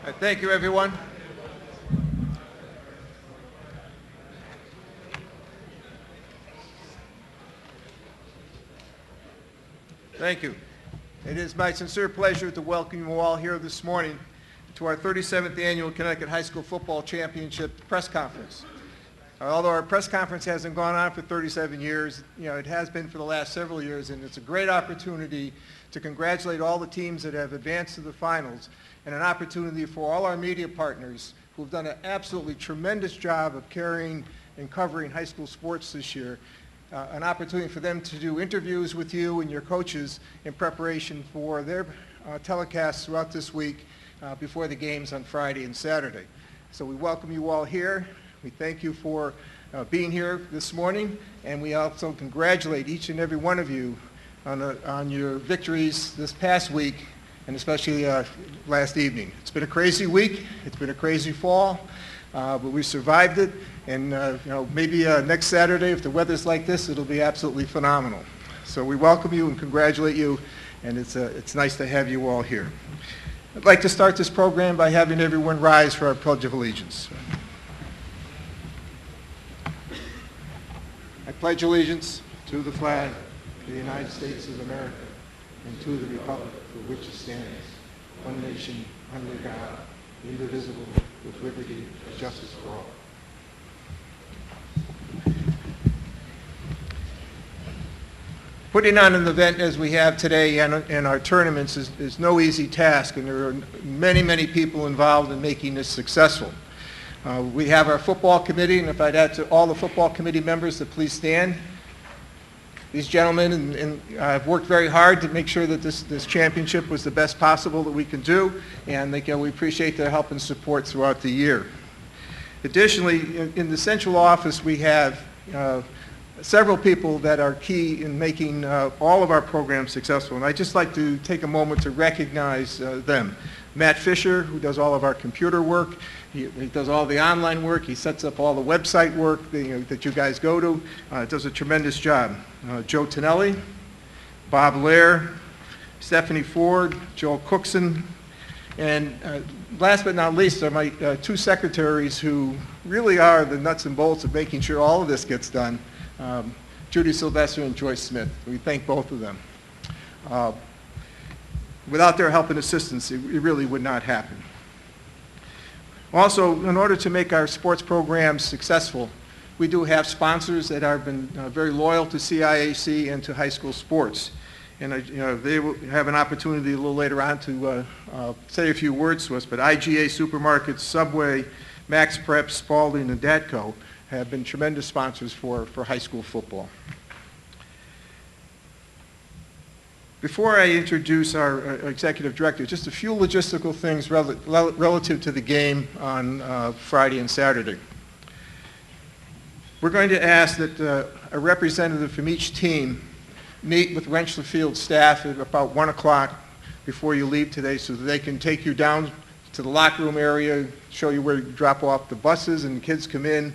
Thank you, everyone. Thank you. It is my sincere pleasure to welcome you all here this morning to our 37th Annual Connecticut High School Football Championship Press Conference. Although our press conference hasn't gone on for 37 years, it has been for the last several years, and it's a great opportunity to congratulate all the teams that have advanced to the finals, and an opportunity for all our media partners who have done an absolutely tremendous job of carrying and covering high school sports this year, an opportunity for them to do interviews with you and your coaches in preparation for their telecasts throughout this week before the games on Friday and Saturday. So we welcome you all here. We thank you for being here this morning, and we also congratulate each and every one of you on your victories this past week, and especially last evening. It's been a crazy week. It's been a crazy fall, but we survived it. And maybe next Saturday, if the weather's like this, it'll be absolutely phenomenal. So we welcome you and congratulate you, and it's nice to have you all here. I'd like to start this program by having everyone rise for our Pledge of Allegiance. I pledge allegiance to the flag of the United States of America and to the republic for which it stands, one nation, under God, indivisible, with liberty and justice for all. Putting on an event as we have today and our tournaments is no easy task, and there are many, many people involved in making this successful. We have our football committee, and if I'd add to all the football committee members to please stand. These gentlemen have worked very hard to make sure that this championship was the best possible that we can do, and we appreciate their help and support throughout the year. Additionally, in the central office we have several people that are key in making all of our programs successful, and I'd just like to take a moment to recognize them. Matt Fisher, who does all of our computer work. He does all the online work. He sets up all the website work that you guys go to. Does a tremendous job. Joe Tonelli, Bob Lair, Stephanie Ford, Joel Cookson, and last but not least are my two secretaries who really are the nuts and bolts of making sure all of this gets done. Judy Sylvester and Joyce Smith. We thank both of them. Without their help and assistance, it really would not happen. Also, in order to make our sports programs successful, we do have sponsors that have been very loyal to CIAC and to high school sports. And they will have an opportunity a little later on to say a few words to us, but IGA Supermarkets, Subway, Max Prep, Spalding, and Datco have been tremendous sponsors for high school football. Before I introduce our executive director, just a few logistical things relative to the game on Friday and Saturday. We're going to ask that a representative from each team meet with Rentschler Field staff at about 1 o'clock before you leave today so that they can take you down to the locker room area, show you where to drop off the buses and the kids come in,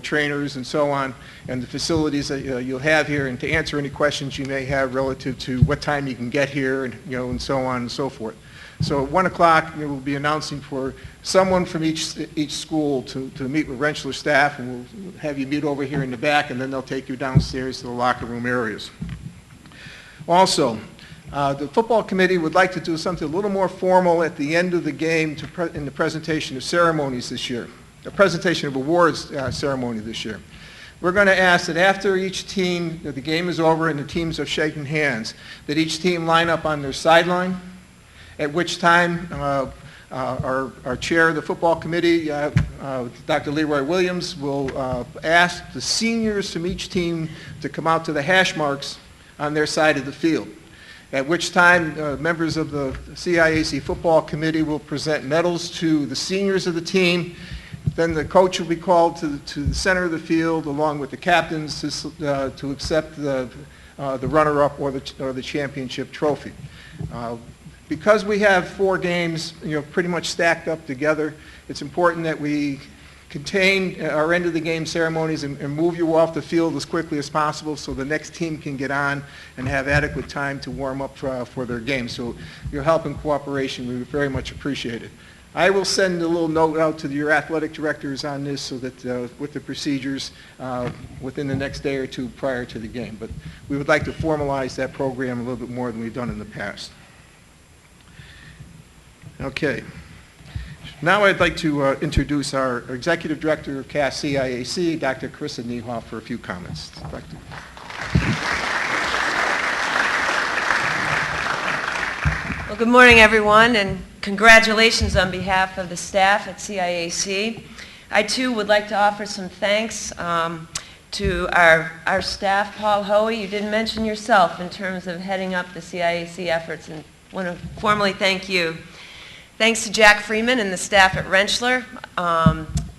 trainers and so on, and the facilities that you'll have here, and to answer any questions you may have relative to what time you can get here, and and so on and so forth. So at 1 o'clock, we'll be announcing for someone from each school to meet with Rentschler staff, and we'll have you meet over here in the back, and then they'll take you downstairs to the locker room areas. Also, the football committee would like to do something a little more formal at the end of the game in the presentation of ceremonies this year. A presentation of awards ceremony this year. We're going to ask that after each team, that the game is over and the teams have shaken hands, that each team line up on their sideline, at which time our chair of the football committee, Dr. Leroy Williams, will ask the seniors from each team to come out to the hash marks on their side of the field, at which time members of the CIAC football committee will present medals to the seniors of the team. Then the coach will be called to the center of the field along with the captains to accept the runner-up or the championship trophy. Because we have 4 games pretty much stacked up together, it's important that we contain our end of the game ceremonies and move you off the field as quickly as possible so the next team can get on and have adequate time to warm up for their game. So your help and cooperation, we would very much appreciate it. I will send a little note out to your athletic directors on this so that with the procedures within the next day or two prior to the game. But we would like to formalize that program a little bit more than we've done in the past. Okay. Now I'd like to introduce our Executive Director of By CIAC, Dr. Carissa Niehoff, for a few comments. Dr. Well, good morning, everyone, and congratulations on behalf of the staff at CIAC. I, too, would like to offer some thanks to our staff. Paul Hoey, you didn't mention yourself in terms of heading up the CIAC efforts, and want to formally thank you. Thanks to Jack Freeman and the staff at Rentschler,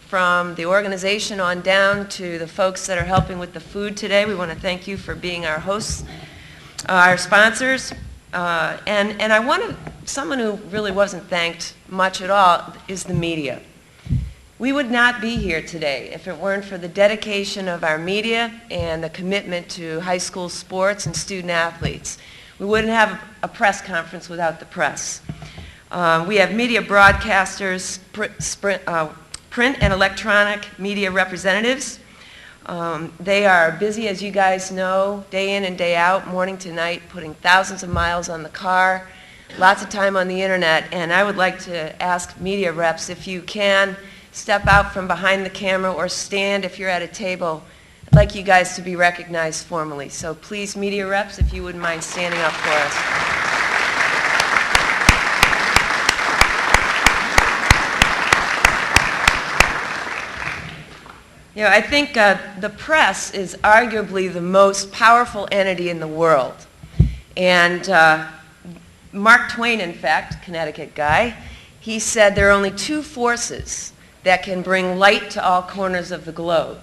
from the organization on down to the folks that are helping with the food today. We want to thank you for being our hosts, our sponsors. And I want to, someone who really wasn't thanked much at all is the media. We would not be here today if it weren't for the dedication of our media and the commitment to high school sports and student athletes. We wouldn't have a press conference without the press. We have media broadcasters, print and electronic media representatives. They are busy, as you guys know, day in and day out, morning to night, putting thousands of miles on the car, lots of time on the internet, and I would like to ask media reps if you can step out from behind the camera or stand if you're at a table. I'd like you guys to be recognized formally. So please, media reps, if you wouldn't mind standing up for us. You know, I think the press is arguably the most powerful entity in the world. And Mark Twain, in fact, Connecticut guy, he said there are only two forces that can bring light to all corners of the globe.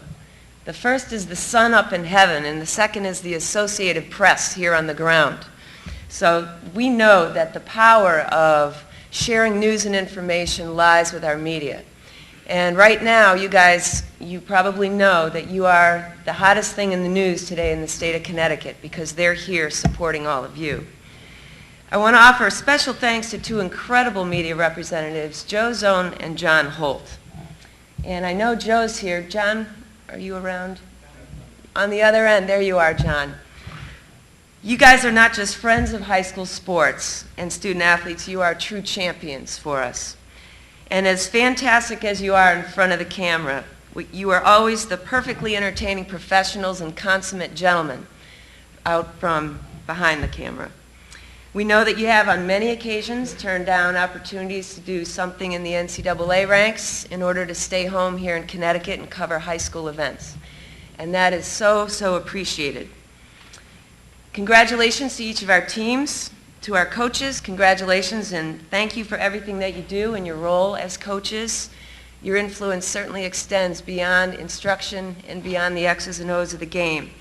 The first is the sun up in heaven, and the second is the Associated Press here on the ground. So we know that the power of sharing news and information lies with our media. And right now, you guys, you probably know that you are the hottest thing in the news today in the state of Connecticut because they're here supporting all of you. I want to offer special thanks to two incredible media representatives, Joe Zone and John Holt. And I know Joe's here. John, are you around? On the other end, there you are, John. You guys are not just friends of high school sports and student athletes, you are true champions for us. And as fantastic as you are in front of the camera, you are always the perfectly entertaining professionals and consummate gentlemen out from behind the camera. We know that you have on many occasions turned down opportunities to do something in the NCAA ranks in order to stay home here in Connecticut and cover high school events. And that is so, so appreciated. Congratulations to each of our teams. To our coaches, congratulations and thank you for everything that you do in your role as coaches. Your influence certainly extends beyond instruction and beyond the X's and O's of the game.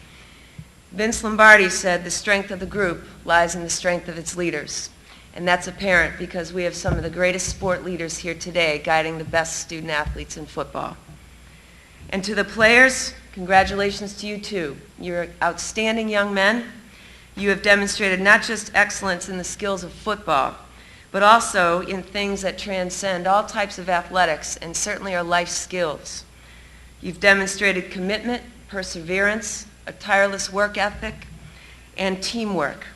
Vince Lombardi said the strength of the group lies in the strength of its leaders. And that's apparent because we have some of the greatest sport leaders here today guiding the best student athletes in football. And to the players, congratulations to you too. You're outstanding young men. You have demonstrated not just excellence in the skills of football, but also in things that transcend all types of athletics and certainly are life skills. You've demonstrated commitment, perseverance, a tireless work ethic, and teamwork.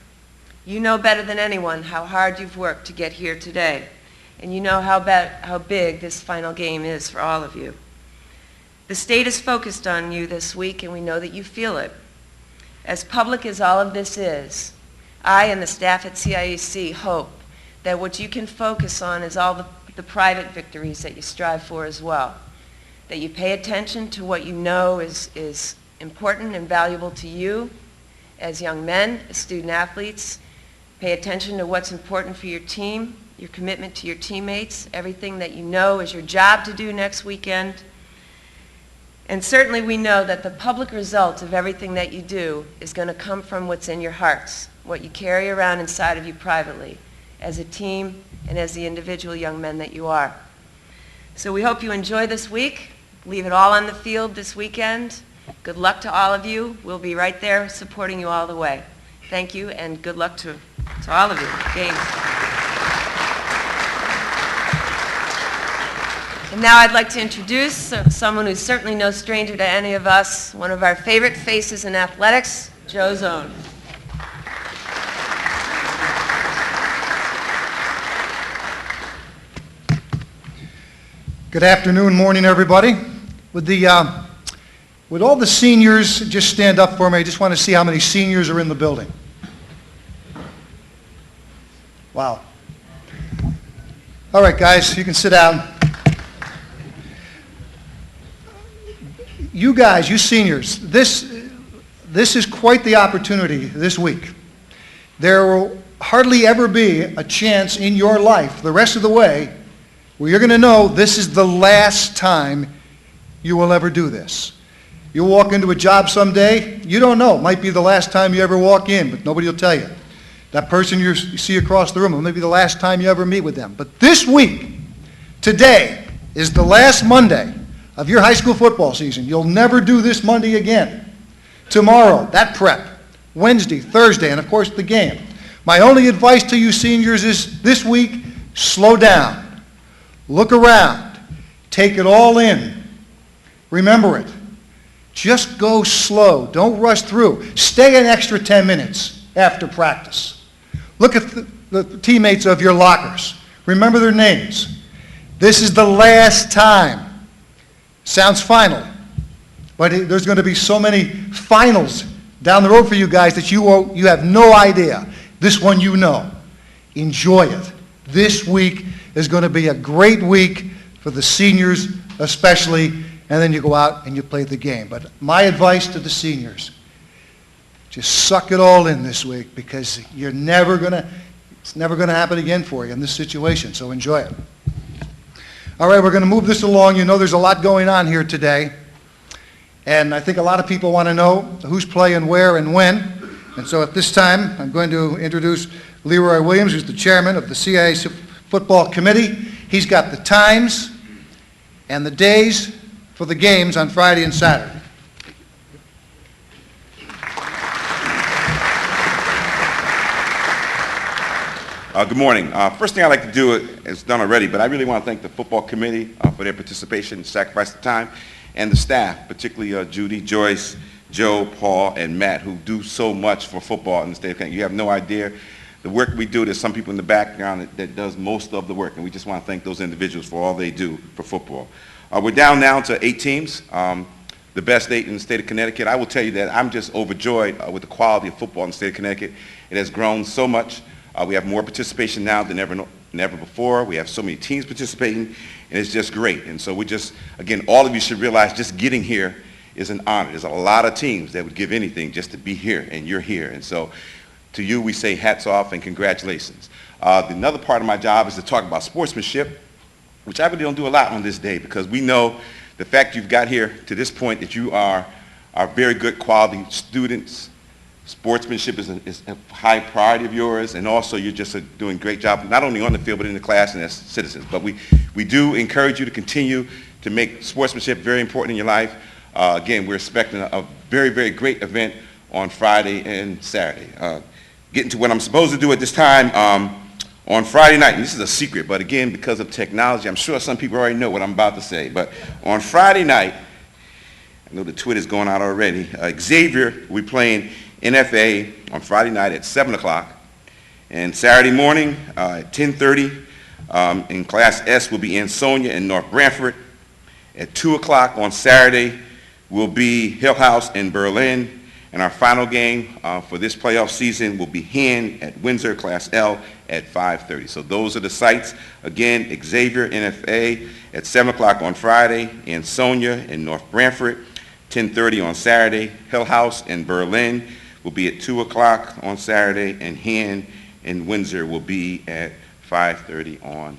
You know better than anyone how hard you've worked to get here today, and you know how big this final game is for all of you. The state is focused on you this week, and we know that you feel it. As public as all of this is, I and the staff at CIAC hope that what you can focus on is all the private victories that you strive for as well. That you pay attention to what you know is important and valuable to you as young men, as student athletes. Pay attention to what's important for your team, your commitment to your teammates, everything that you know is your job to do next weekend. And certainly we know that the public result of everything that you do is going to come from what's in your hearts, what you carry around inside of you privately, as a team and as the individual young men that you are. So we hope you enjoy this week. Leave it all on the field this weekend. Good luck to all of you. We'll be right there supporting you all the way. Thank you, and good luck to all of you. Games. And now I'd like to introduce someone who's certainly no stranger to any of us, one of our favorite faces in athletics, Joe Zone. Good afternoon, morning, everybody. Would all the seniors just stand up for me? I just want to see how many seniors are in the building. Wow. All right, guys, you can sit down. You guys, you seniors, this is quite the opportunity this week. There will hardly ever be a chance in your life, the rest of the way, where you're going to know this is the last time you will ever do this. You walk into a job someday, you don't know. It might be the last time you ever walk in, but nobody will tell you. That person you see across the room, it may be the last time you ever meet with them. But this week, today, is the last Monday of your high school football season. You'll never do this Monday again. Tomorrow, that prep. Wednesday, Thursday, and of course the game. My only advice to you seniors is this week, slow down. Look around. Take it all in. Remember it. Just go slow. Don't rush through. Stay an extra 10 minutes after practice. Look at the teammates of your lockers. Remember their names. This is the last time. Sounds final. But there's going to be so many finals down the road for you guys that you have no idea. This one you know. Enjoy it. This week is going to be a great week for the seniors especially, and then you go out and you play the game. But my advice to the seniors, just suck it all in this week because it's never going to happen again for you in this situation, so enjoy it. All right, we're going to move this along. You know there's a lot going on here today, and I think a lot of people want to know who's playing where and when, and so at this time I'm going to introduce Leroy Williams, who's the chairman of the CIAC Football Committee. He's got the times and the days for the games on Friday and Saturday. Good morning. First thing I'd like to do is done already, but I really want to thank the football committee for their participation, sacrifice of time, and the staff, particularly Judy, Joyce, Joe, Paul, and Matt, who do so much for football in the state of Connecticut. You have no idea the work we do. There's some people in the background that does most of the work, and we just want to thank those individuals for all they do for football. We're down now to 8 teams, the best 8 in the state of Connecticut. I will tell you that I'm just overjoyed with the quality of football in the state of Connecticut. It has grown so much. We have more participation now than ever before. We have so many teams participating, and it's just great. And so we just, again, all of you should realize just getting here is an honor. There's a lot of teams that would give anything just to be here, and you're here. And so to you, we say hats off and congratulations. Another part of my job is to talk about sportsmanship, which I really don't do a lot on this day because we know the fact you've got here to this point that you are very good quality students. Sportsmanship is a high priority of yours, and also you're just doing a great job, not only on the field, but in the class and as citizens. But we do encourage you to continue to make sportsmanship very important in your life. Again, we're expecting a very, very great event on Friday and Saturday. Getting to what I'm supposed to do at this time, on Friday night, and this is a secret, but again, because of technology, I'm sure some people already know what I'm about to say, but on Friday night, I know the tweet is going out already, Xavier will be playing NFA on Friday night at 7 o'clock, and Saturday morning at 10:30 in Class S will be Ansonia and North Branford. At 2 o'clock on Saturday will be Hill House in Berlin, and our final game for this playoff season will be Hen at Windsor, Class L, at 5:30. So those are the sites. Again, Xavier NFA at 7 o'clock on Friday, Ansonia in North Branford, 10:30 on Saturday. Hill House in Berlin will be at 2 o'clock on Saturday, and Hen in Windsor will be at 5:30 on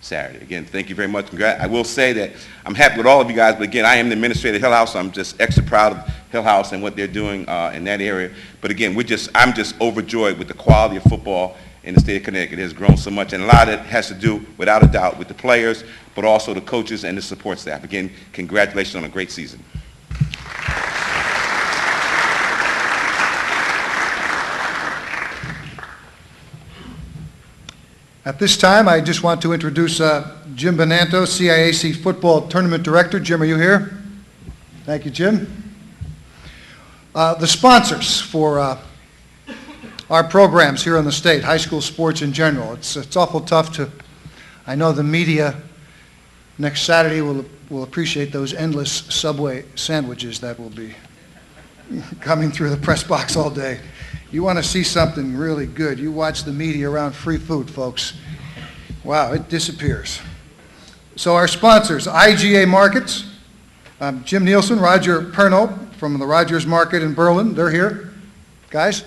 Saturday. Again, thank you very much. I will say that I'm happy with all of you guys, but again, I am the administrator of Hill House, so I'm just extra proud of Hill House and what they're doing in that area. But again, I'm just overjoyed with the quality of football in the state of Connecticut. It has grown so much, and a lot of it has to do, without a doubt, with the players, but also the coaches and the support staff. Again, congratulations on a great season. At this time, I just want to introduce Jim Benanto, CIAC Football Tournament Director. Jim, are you here? Thank you, Jim. The sponsors for our programs here in the state, high school sports in general. It's awful tough to, I know the media next Saturday will appreciate those endless Subway sandwiches that will be coming through the press box all day. You want to see something really good, you watch the media around free food, folks. Wow, it disappears. So our sponsors, IGA Markets, Jim Nielsen, Roger Perno from the Rogers Market in Berlin. They're here. Guys,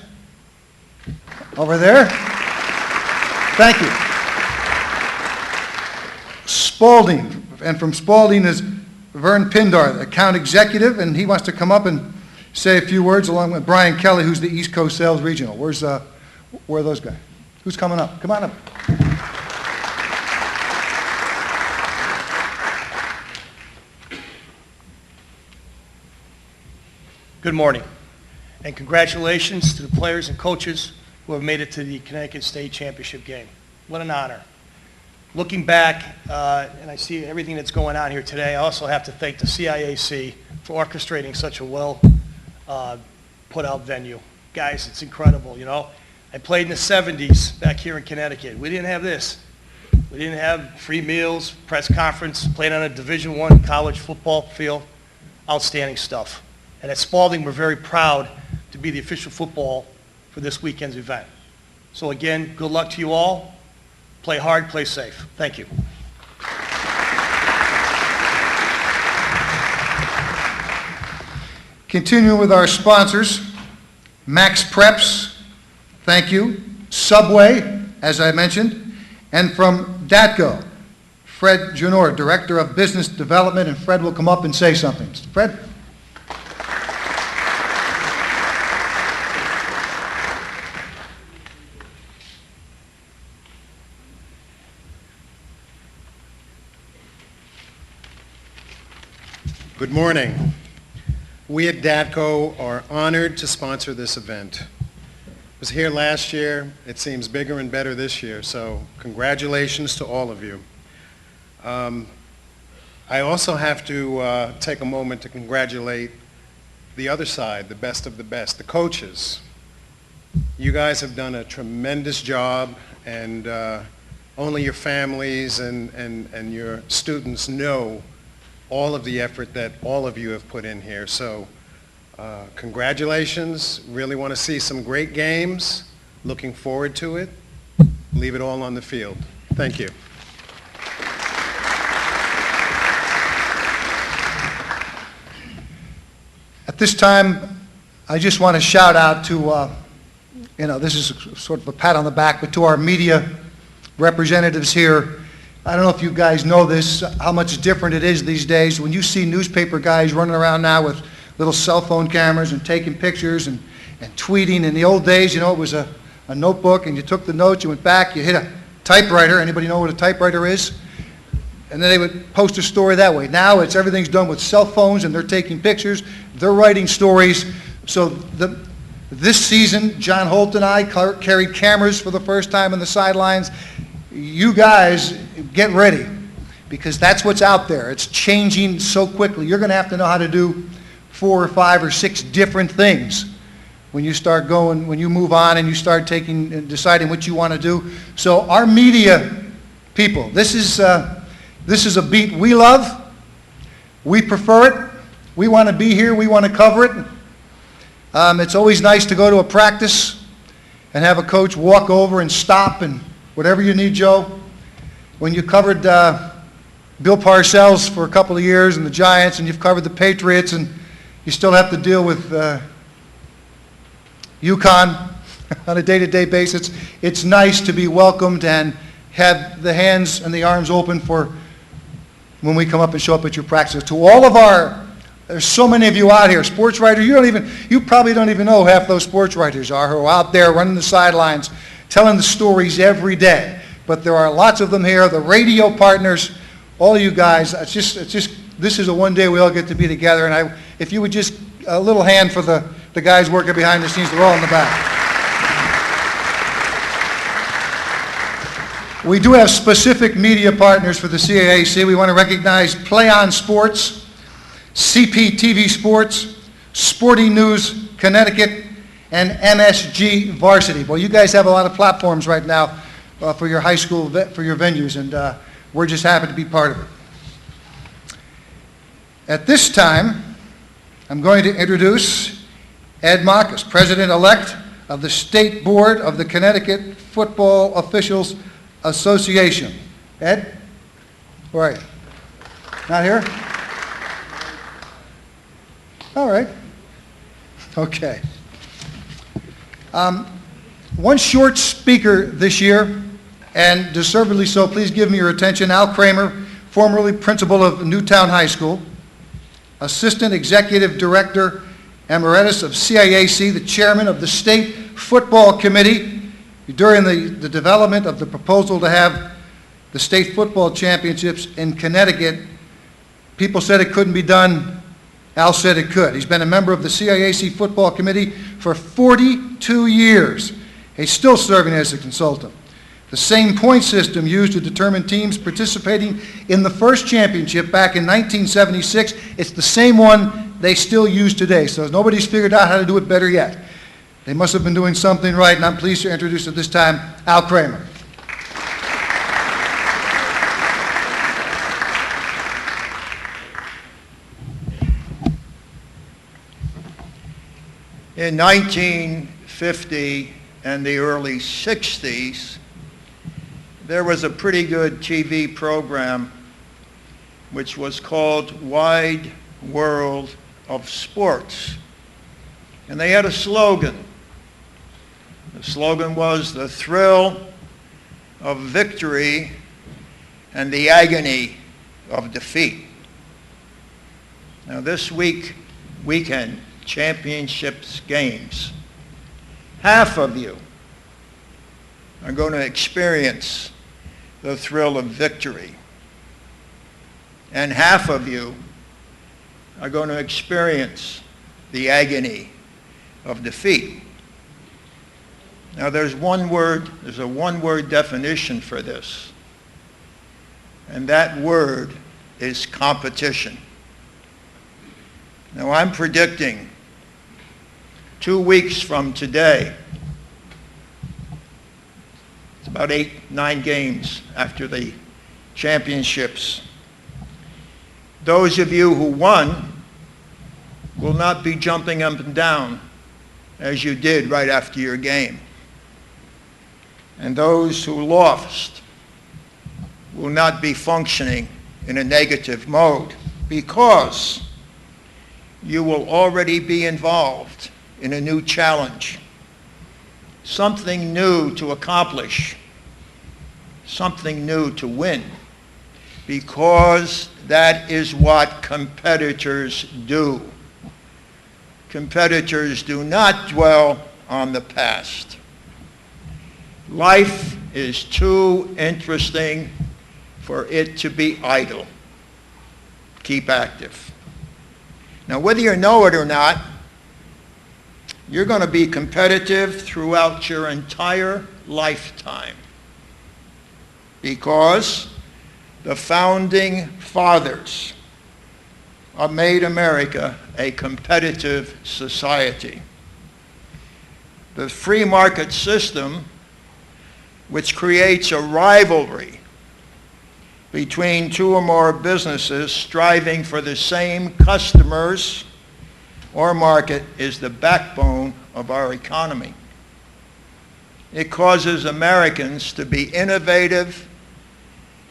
over there. Thank you. Spalding, and from Spalding is Vern Pindar, the account executive, and he wants to come up and say a few words along with Brian Kelly, who's the East Coast Sales Regional. Where are those guys? Who's coming up? Come on up. Good morning, and congratulations to the players and coaches who have made it to the Connecticut State Championship game. What an honor. Looking back, and I see everything that's going on here today, I also have to thank the CIAC for orchestrating such a well put out venue. Guys, it's incredible, you know. I played in the 70s back here in Connecticut. We didn't have this. We didn't have free meals, press conference, played on a Division I college football field. Outstanding stuff. And at Spalding, we're very proud to be the official football for this weekend's event. So again, good luck to you all. Play hard, play safe. Thank you. Continuing with our sponsors, Max Preps, thank you. Subway, as I mentioned, and from DATCO, Fred Junor, Director of Business Development, and Fred will come up and say something. Fred? Good morning. We at DATCO are honored to sponsor this event. I was here last year. It seems bigger and better this year, so congratulations to all of you. I also have to take a moment to congratulate the other side, the best of the best, the coaches. You guys have done a tremendous job, and only your families and your students know all of the effort that all of you have put in here. So congratulations. Really want to see some great games. Looking forward to it. Leave it all on the field. Thank you. At this time, I just want to shout out to, this is sort of a pat on the back, but to our media representatives here. I don't know if you guys know this, how much different it is these days. When you see newspaper guys running around now with little cell phone cameras and taking pictures and tweeting. In the old days, it was a notebook, and you took the notes, you went back, you hit a typewriter. Anybody know what a typewriter is? And then they would post a story that way. Now everything's done with cell phones, and they're taking pictures, they're writing stories. So this season, John Holt and I carried cameras for the first time on the sidelines. You guys, get ready, because that's what's out there. It's changing so quickly. You're going to have to know how to do 4 or 5 or 6 different things when you start going, when you move on and you start taking and deciding what you want to do. So our media people, this is a beat we love. We prefer it. We want to be here. We want to cover it. It's always nice to go to a practice and have a coach walk over and stop and whatever you need, Joe. When you covered Bill Parcells for a couple of years and the Giants, and you've covered the Patriots, and you still have to deal with UConn on a day-to-day basis, it's nice to be welcomed and have the hands and the arms open for when we come up and show up at your practices. To all of there's so many of you out here, sports writers, you probably don't even know who half ththose sports writers are who are out there running the sidelines, telling the stories every day. But there are lots of them here, the radio partners, all of you guys. It's just this is a one day we all get to be together. And if you would just, a little hand for the guys working behind the scenes, they're all in the back. We do have specific media partners for the CAAC. We want to recognize Play On Sports, CPTV Sports, Sporting News Connecticut, and MSG Varsity. Well, you guys have a lot of platforms right now for your high school, for your venues, and we're just happy to be part of it. At this time, I'm going to introduce Ed Marcus, President-elect of the State Board of the Connecticut Football Officials Association. Ed? Where are you? Not here? All right. Okay. One short speaker this year, and deservedly so, please give me your attention, Al Kramer, formerly principal of Newtown High School, Assistant Executive Director Emeritus of CIAC, the Chairman of the State Football Committee. During the development of the proposal to have the state football championships in Connecticut, people said it couldn't be done. Al said it could. He's been a member of the CIAC Football Committee for 42 years. He's still serving as a consultant. The same point system used to determine teams participating in the first championship back in 1976, it's the same one they still use today. So nobody's figured out how to do it better yet. They must have been doing something right, and I'm pleased to introduce at this time Al Kramer. In 1950 and the early 60s, there was a pretty good TV program which was called Wide World of Sports. And they had a slogan. The slogan was the thrill of victory and the agony of defeat. Now this weekend, championships games, half of you are going to experience the thrill of victory, and half of you are going to experience the agony of defeat. Now there's a one-word definition for this, and that word is competition. Now I'm predicting 2 weeks from today, it's about 8-9 games after the championships, those of you who won will not be jumping up and down as you did right after your game. And those who lost will not be functioning in a negative mode because you will already be involved in a new challenge, something new to accomplish, something new to win, because that is what competitors do. Competitors do not dwell on the past. Life is too interesting for it to be idle. Keep active. Now, whether you know it or not, you're going to be competitive throughout your entire lifetime because the founding fathers made America a competitive society. The free market system, which creates a rivalry between two or more businesses striving for the same customers or market, is the backbone of our economy. It causes Americans to be innovative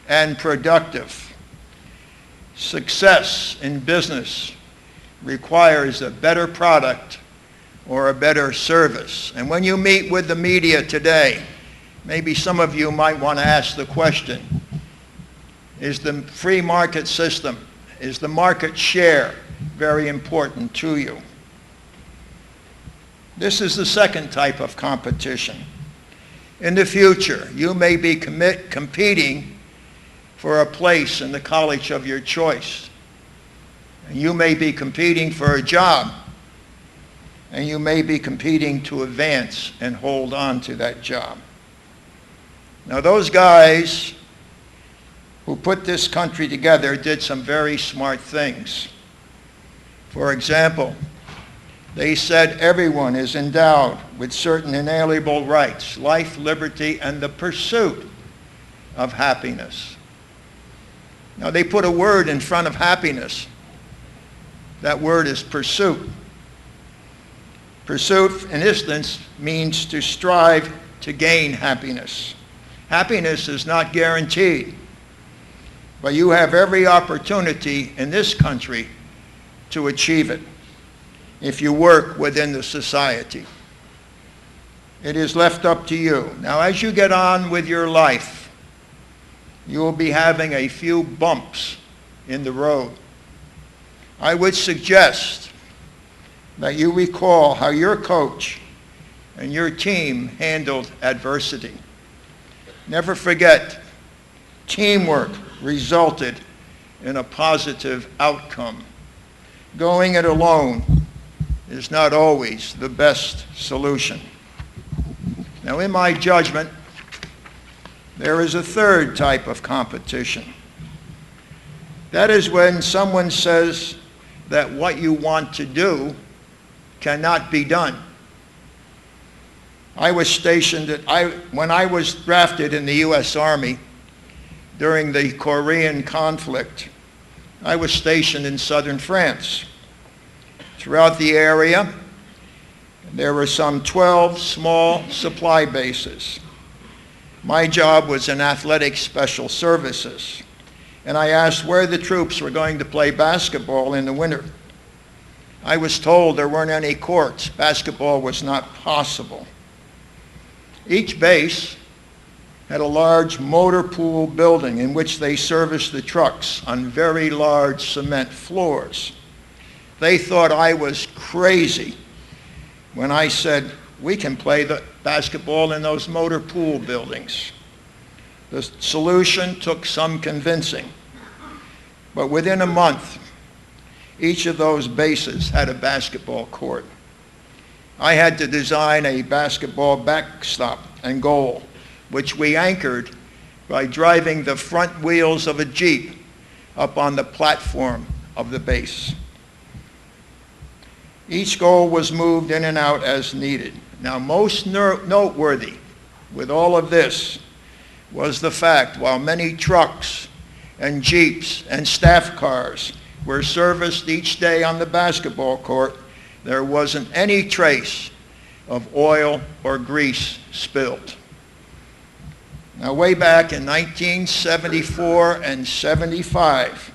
and productive. Success in business requires a better product or a better service. And when you meet with the media today, maybe some of you might want to ask the question, is the free market system, is the market share very important to you? This is the second type of competition. In the future, you may be competing for a place in the college of your choice. And you may be competing for a job. And you may be competing to advance and hold on to that job. Now, those guys who put this country together did some very smart things. For example, they said everyone is endowed with certain inalienable rights, life, liberty, and the pursuit of happiness. Now, they put a word in front of happiness. That word is pursuit. Pursuit, in instance, means to strive to gain happiness. Happiness is not guaranteed, but you have every opportunity in this country to achieve it if you work within the society. It is left up to you. Now, as you get on with your life, you will be having a few bumps in the road. I would suggest that you recall how your coach and your team handled adversity. Never forget, teamwork resulted in a positive outcome. Going it alone is not always the best solution. Now, in my judgment, there is a third type of competition. That is when someone says that what you want to do cannot be done. I was stationed when I was drafted in the U.S. Army during the Korean conflict. I was stationed in southern France. Throughout the area, there were some 12 small supply bases. My job was in athletic special services, and I asked where the troops were going to play basketball in the winter. I was told there weren't any courts. Basketball was not possible. Each base had a large motor pool building in which they serviced the trucks on very large cement floors. They thought I was crazy when I said, we can play the basketball in those motor pool buildings. The solution took some convincing, but within a month, each of those bases had a basketball court. I had to design a basketball backstop and goal, which we anchored by driving the front wheels of a Jeep up on the platform of the base. Each goal was moved in and out as needed. Now, most noteworthy with all of this was the fact while many trucks and Jeeps and staff cars were serviced each day on the basketball court, there wasn't any trace of oil or grease spilled. Now, way back in 1974 and 75,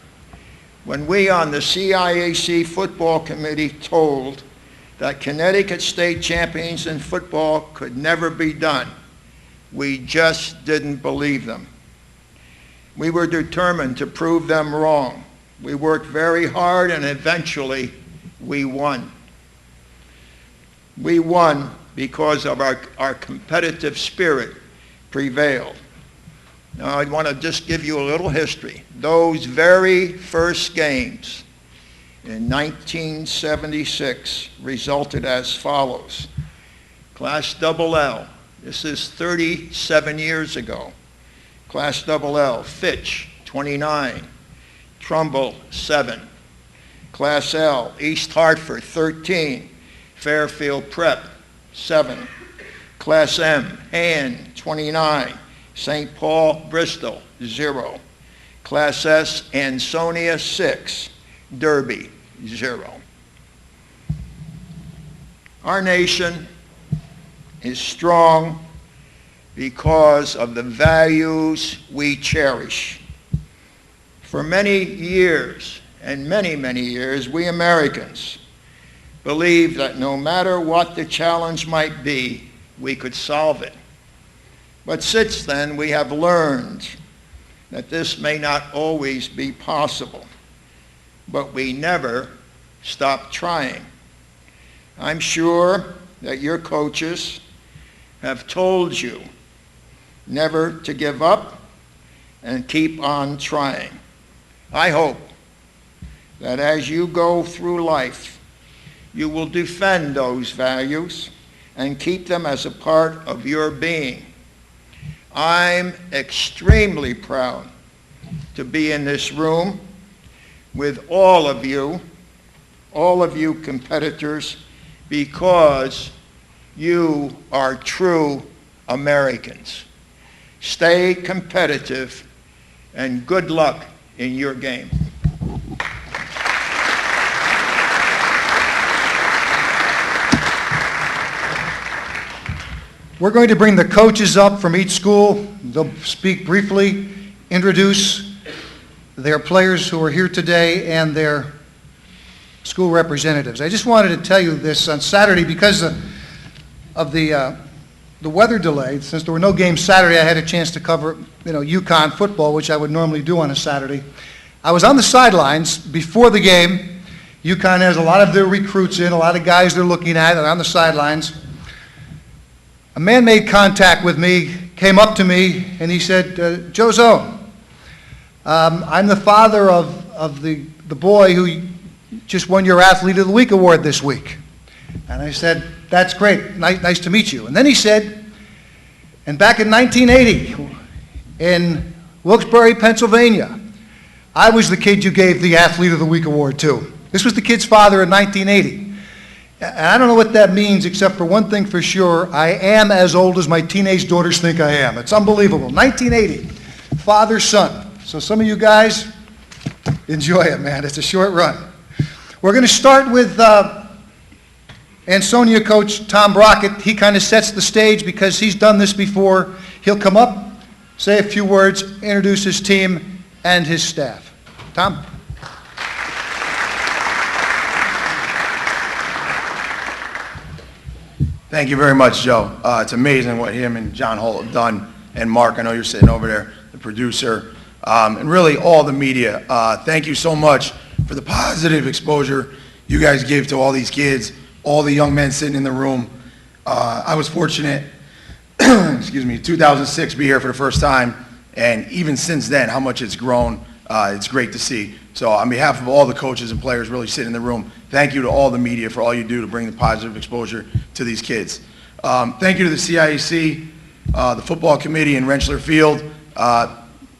when we on the CIAC football committee told that Connecticut state champions in football could never be done, we just didn't believe them. We were determined to prove them wrong. We worked very hard, and eventually we won. We won because of our competitive spirit prevailed. Now, I want to just give you a little history. Those very first games in 1976 resulted as follows. Class LL, this is 37 years ago. Class LL, Fitch, 29. Trumbull, 7. Class L, East Hartford, 13. Fairfield Prep, 7. Class M, Han, 29. St. Paul, Bristol, 0. Class S, Ansonia, 6. Derby, 0. Our nation is strong because of the values we cherish. For many years, and many, many years, we Americans believed that no matter what the challenge might be, we could solve it. But since then, we have learned that this may not always be possible, but we never stop trying. I'm sure that your coaches have told you never to give up and keep on trying. I hope that as you go through life, you will defend those values and keep them as a part of your being. I'm extremely proud to be in this room with all of you competitors, because you are true Americans. Stay competitive, and good luck in your game. We're going to bring the coaches up from each school. They'll speak briefly, introduce their players who are here today and their school representatives. I just wanted to tell you this on Saturday because of the weather delay. Since there were no games Saturday, I had a chance to cover, UConn football, which I would normally do on a Saturday. I was on the sidelines before the game. UConn has a lot of their recruits in, a lot of guys they're looking at, and on the sidelines. A man made contact with me, came up to me, and he said, Joe Zone, I'm the father of the boy who just won your Athlete of the Week award this week. And I said, that's great, nice to meet you. And then he said, and back in 1980, in Wilkes-Barre, Pennsylvania, I was the kid you gave the Athlete of the Week award to. This was the kid's father in 1980. And I don't know what that means, except for one thing for sure, I am as old as my teenage daughters think I am. It's unbelievable. 1980, father, son. So some of you guys, enjoy it, man. It's a short run. We're going to start with Ansonia coach Tom Brockett. He kind of sets the stage because he's done this before. He'll come up, say a few words, introduce his team and his staff. Tom? Thank you very much, Joe. It's amazing what him and John Holt have done, and Mark, I know you're sitting over there, the producer, and really all the media. Thank you so much for the positive exposure you guys give to all these kids, all the young men sitting in the room. I was fortunate, 2006, be here for the first time, and even since then, how much it's grown. It's great to see. So on behalf of all the coaches and players really sitting in the room, thank you to all the media for all you do to bring the positive exposure to these kids. Thank you to the CIAC, the football committee in Rentschler Field,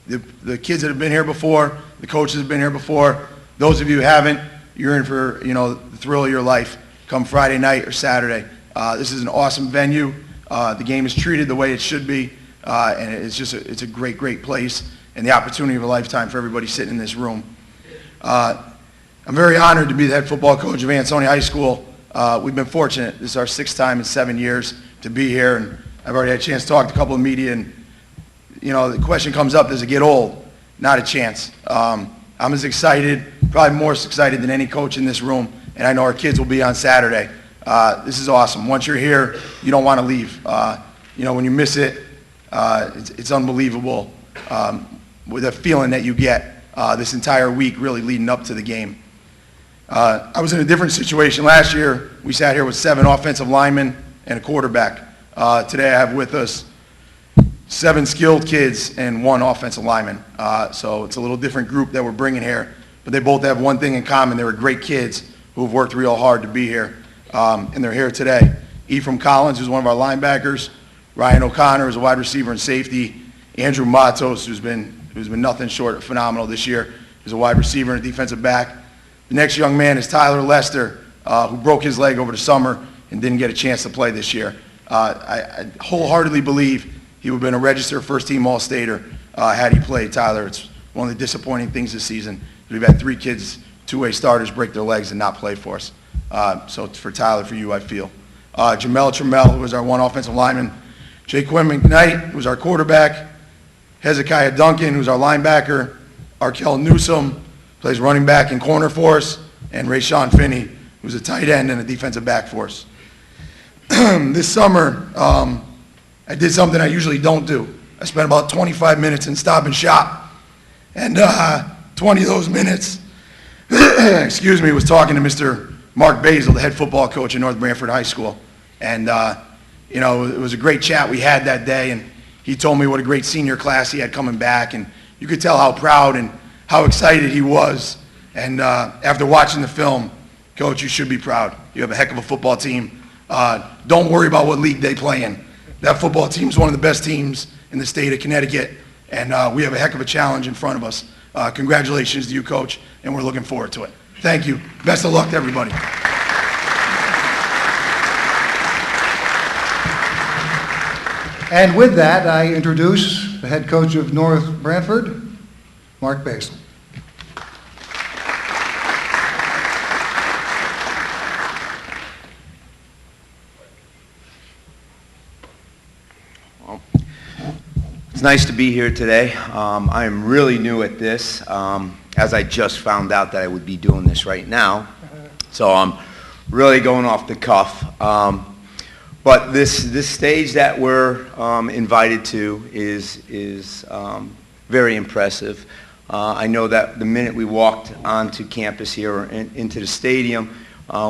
the kids that have been here before, the coaches have been here before. Those of you who haven't, you're in for the thrill of your life. Come Friday night or Saturday. This is an awesome venue. The game is treated the way it should be, and it's a great place, and the opportunity of a lifetime for everybody sitting in this room. I'm very honored to be the head football coach of Ansonia High School. We've been fortunate. This is our 6th time in 7 years to be here, and I've already had a chance to talk to a couple of media, and the question comes up, does it get old? Not a chance. I'm as excited, probably more excited than any coach in this room, and I know our kids will be on Saturday. This is awesome. Once you're here, you don't want to leave. When you miss it, it's unbelievable with the feeling that you get this entire week really leading up to the game. I was in a different situation last year. We sat here with 7 offensive linemen and a quarterback. Today I have with us 7 skilled kids and 1 offensive lineman. So it's a little different group that we're bringing here. But they both have one thing in common. They were great kids who have worked real hard to be here. And they're here today. Ephraim Collins, who's one of our linebackers. Ryan O'Connor is a wide receiver and safety. Andrew Matos, who's been nothing short of phenomenal this year, is a wide receiver and a defensive back. The next young man is Tyler Lester, who broke his leg over the summer and didn't get a chance to play this year. I wholeheartedly believe he would have been a registered first-team All-Stater had he played. Tyler, it's one of the disappointing things this season. We've had 3 kids, 2-way starters, break their legs and not play for us. So for Tyler, for you, I feel. Jamel Trammell, who was our 1 offensive lineman. Jaquim McKnight, who's our quarterback. Hezekiah Duncan, who's our linebacker. Arkell Newsome, plays running back and corner for us. And Rayshawn Finney, who's a tight end and a defensive back for us. This summer, I did something I usually don't do. I spent about 25 minutes in Stop and Shop. And 20 of those minutes, was talking to Mr. Mark Basil, the head football coach at North Branford High School. And, it was a great chat we had that day. And he told me what a great senior class he had coming back. And you could tell how proud and how excited he was. And after watching the film, Coach, you should be proud. You have a heck of a football team. Don't worry about what league they play in. That football team is one of the best teams in the state of Connecticut, and we have a heck of a challenge in front of us. Congratulations to you, Coach, and we're looking forward to it. Thank you. Best of luck to everybody. And with that, I introduce the head coach of North Branford, Mark Basil. It's nice to be here today. I am really new at this, as I just found out that I would be doing this right now. So I'm really going off the cuff. But this stage that we're invited to is very impressive. I know that the minute we walked onto campus here or into the stadium,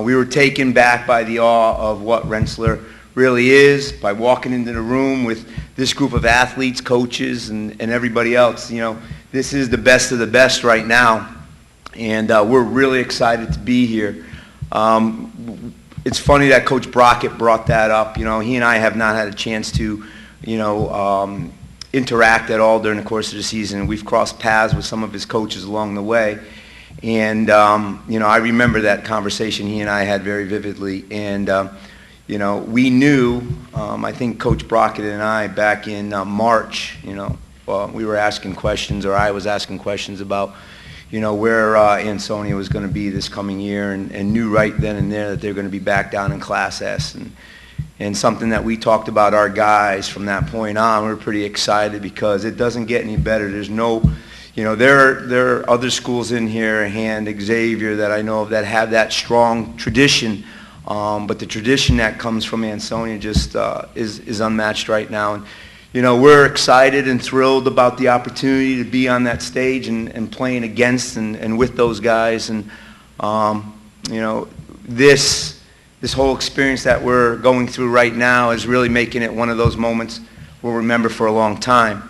we were taken back by the awe of what Rentschler really is, by walking into the room with this group of athletes, coaches, and everybody else. You know, this is the best of the best right now, and we're really excited to be here. It's funny that Coach Brockett brought that up. You know, he and I have not had a chance to, interact at all during the course of the season. We've crossed paths with some of his coaches along the way, and I remember that conversation he and I had very vividly. And we knew, I think Coach Brockett and I, back in March, we were asking questions, or I was asking questions about, where Ansonia was going to be this coming year, and knew right then and there that they're going to be back down in Class S. And something that we talked about our guys from that point on, we were pretty excited because it doesn't get any better. There's no, there are other schools in here, Hand, Xavier, that I know of that have that strong tradition. But the tradition that comes from Ansonia just is unmatched right now. And, we're excited and thrilled about the opportunity to be on that stage and playing against and with those guys. And, this whole experience that we're going through right now is really making it one of those moments we'll remember for a long time.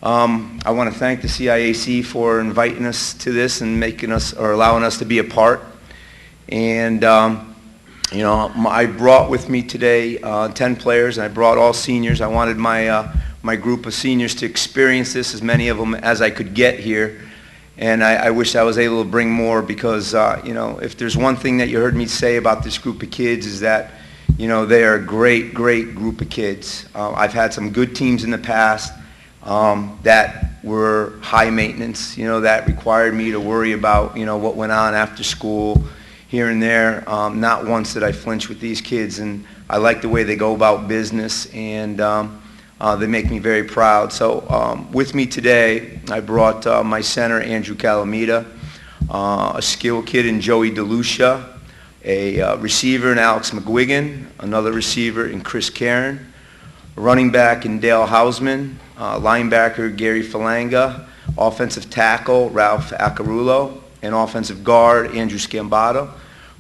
I want to thank the CIAC for inviting us to this and allowing us to be a part. And, I brought with me today 10 players, and I brought all seniors. I wanted my group of seniors to experience this, as many of them as I could get here. And I wish I was able to bring more because, if there's one thing that you heard me say about this group of kids is that, they are a great, great group of kids. I've had some good teams in the past that were high maintenance, that required me to worry about, what went on after school, here and there. Not once did I flinch with these kids, and I like the way they go about business, and they make me very proud. So with me today, I brought my center, Andrew Calamita, a skill kid in Joey DeLucia, a receiver in Alex McGuigan, another receiver in Chris Karen, a running back in Dale Hausman, linebacker Gary Falanga, offensive tackle Ralph Acarulo, an offensive guard Andrew Scambato,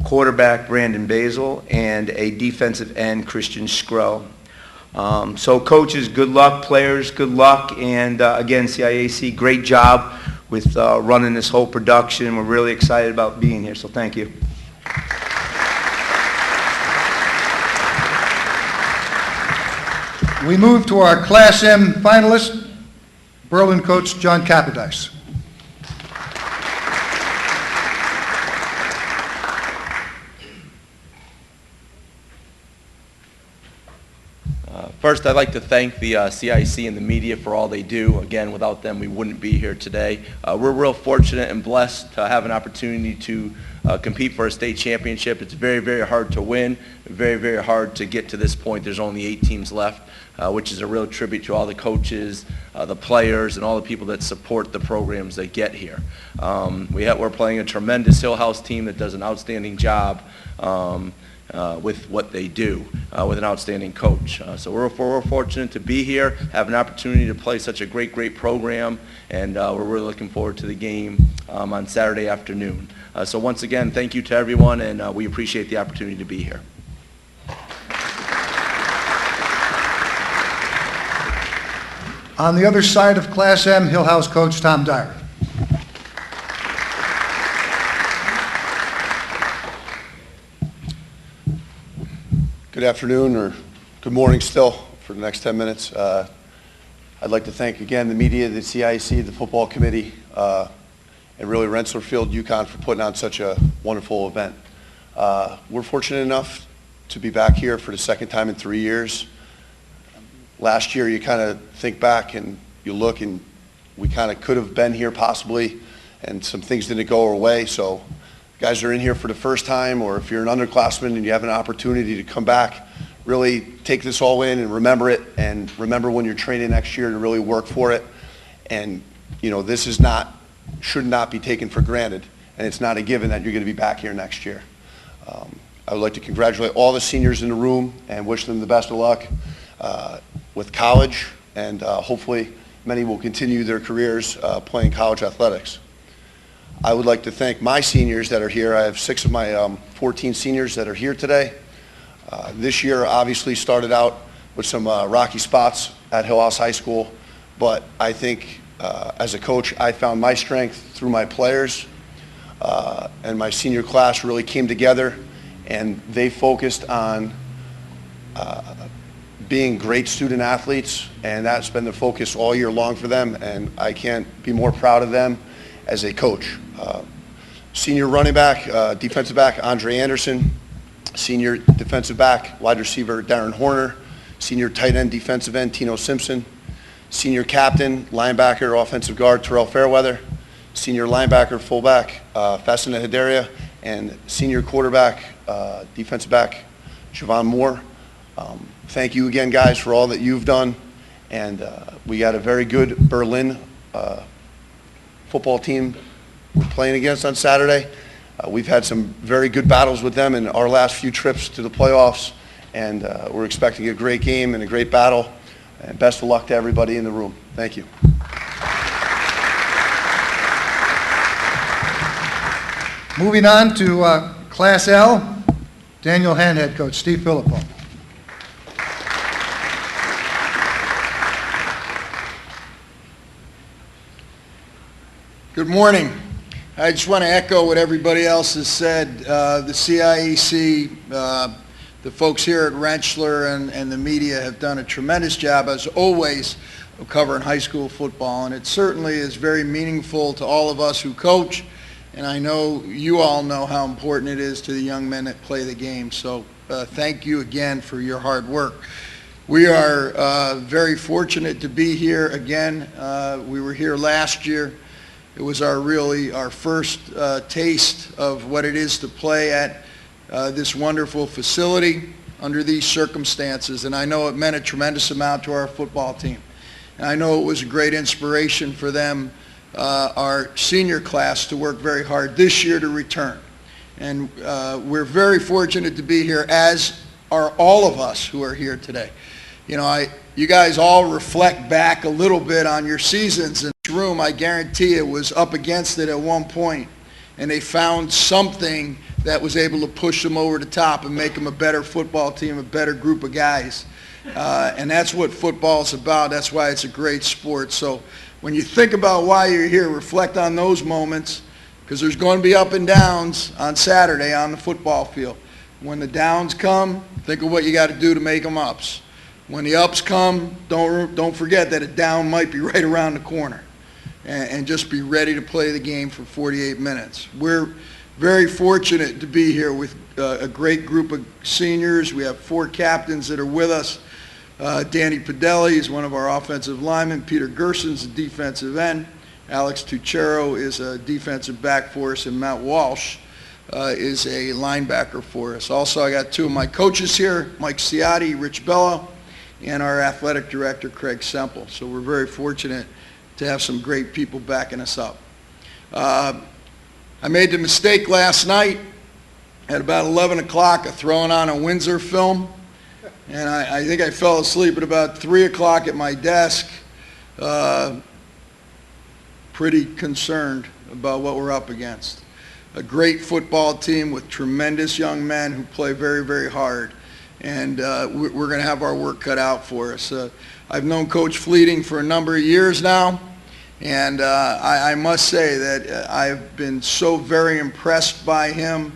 quarterback Brandon Basil, and a defensive end Christian Skro. So coaches, good luck. Players, good luck. And again, CIAC, great job with running this whole production. We're really excited about being here, so thank you. We move to our Class M finalist, Berlin coach John Capodice. First, I'd like to thank the CIC and the media for all they do. Again, without them, we wouldn't be here today. We're real fortunate and blessed to have an opportunity to compete for a state championship. It's very, very hard to win, very, very hard to get to this point. There's only 8 teams left, which is a real tribute to all the coaches, the players, and all the people that support the programs that get here. We're playing a tremendous Hill House team that does an outstanding job with what they do, with an outstanding coach. So we're fortunate to be here, have an opportunity to play such a great, great program, and we're really looking forward to the game on Saturday afternoon. So once again, thank you to everyone, and we appreciate the opportunity to be here. On the other side of Class M, Hill House coach Tom Dyer. Good afternoon, or good morning still for the next 10 minutes. I'd like to thank again the media, the CIAC, the football committee, and really Rentschler Field, UConn for putting on such a wonderful event. We're fortunate enough to be back here for the second time in 3 years. Last year, you kind of think back and you look, and we kind of could have been here possibly, and some things didn't go our way. So guys are in here for the first time, or if you're an underclassman and you have an opportunity to come back, really take this all in and remember it, and remember when you're training next year to really work for it. And this should not be taken for granted, and it's not a given that you're going to be back here next year. I would like to congratulate all the seniors in the room and wish them the best of luck with college, and hopefully many will continue their careers playing college athletics. I would like to thank my seniors that are here. I have 6 of my 14 seniors that are here today. This year obviously started out with some rocky spots at Hill House High School, but I think as a coach I found my strength through my players, and my senior class really came together, and they focused on being great student athletes, and that's been the focus all year long for them, and I can't be more proud of them as a coach. Senior running back, defensive back Andre Anderson, senior defensive back, wide receiver Darren Horner, senior tight end defensive end Tino Simpson, senior captain, linebacker, offensive guard Terrell Fairweather, senior linebacker, fullback Fasina Hidaria, and senior quarterback, defensive back Javon Moore. Thank you again, guys, for all that you've done. And we got a very good Berlin football team we're playing against on Saturday. We've had some very good battles with them in our last few trips to the playoffs, and we're expecting a great game and a great battle. And best of luck to everybody in the room. Thank you. Moving on to Class L, Daniel Hand head coach, Steve Filippo. Good morning. I just want to echo what everybody else has said. The CIAC, the folks here at Rentschler and the media have done a tremendous job, as always, of covering high school football. And it certainly is very meaningful to all of us who coach. And I know you all know how important it is to the young men that play the game. So thank you again for your hard work. We are very fortunate to be here again. We were here last year. It was our first taste of what it is to play at this wonderful facility under these circumstances. And I know it meant a tremendous amount to our football team. And I know it was a great inspiration for them, our senior class, to work very hard this year to return. And we're very fortunate to be here, as are all of us who are here today. You guys all reflect back a little bit on your seasons. In this room, I guarantee it was up against it at one point, and they found something that was able to push them over the top and make them a better football team, a better group of guys. And that's what football's about. That's why it's a great sport. So when you think about why you're here, reflect on those moments, because there's going to be up and downs on Saturday on the football field. When the downs come, think of what you got to do to make them ups. When the ups come, don't forget that a down might be right around the corner, and just be ready to play the game for 48 minutes. We're very fortunate to be here with a great group of seniors. We have 4 captains that are with us. Danny Padelli is one of our offensive linemen. Peter Gerson's a defensive end. Alex Tuchero is a defensive back for us, and Matt Walsh is a linebacker for us. Also, I got 2 of my coaches here, Mike Ciotti, Rich Bello, and our athletic director, Craig Semple. So we're very fortunate to have some great people backing us up. I made the mistake last night at about 11 o'clock of throwing on a Windsor film, and I think I fell asleep at about 3 o'clock at my desk, pretty concerned about what we're up against. A great football team with tremendous young men who play very, very hard. And we're going to have our work cut out for us. I've known Coach Fleeting for a number of years now, and I must say that I've been so very impressed by him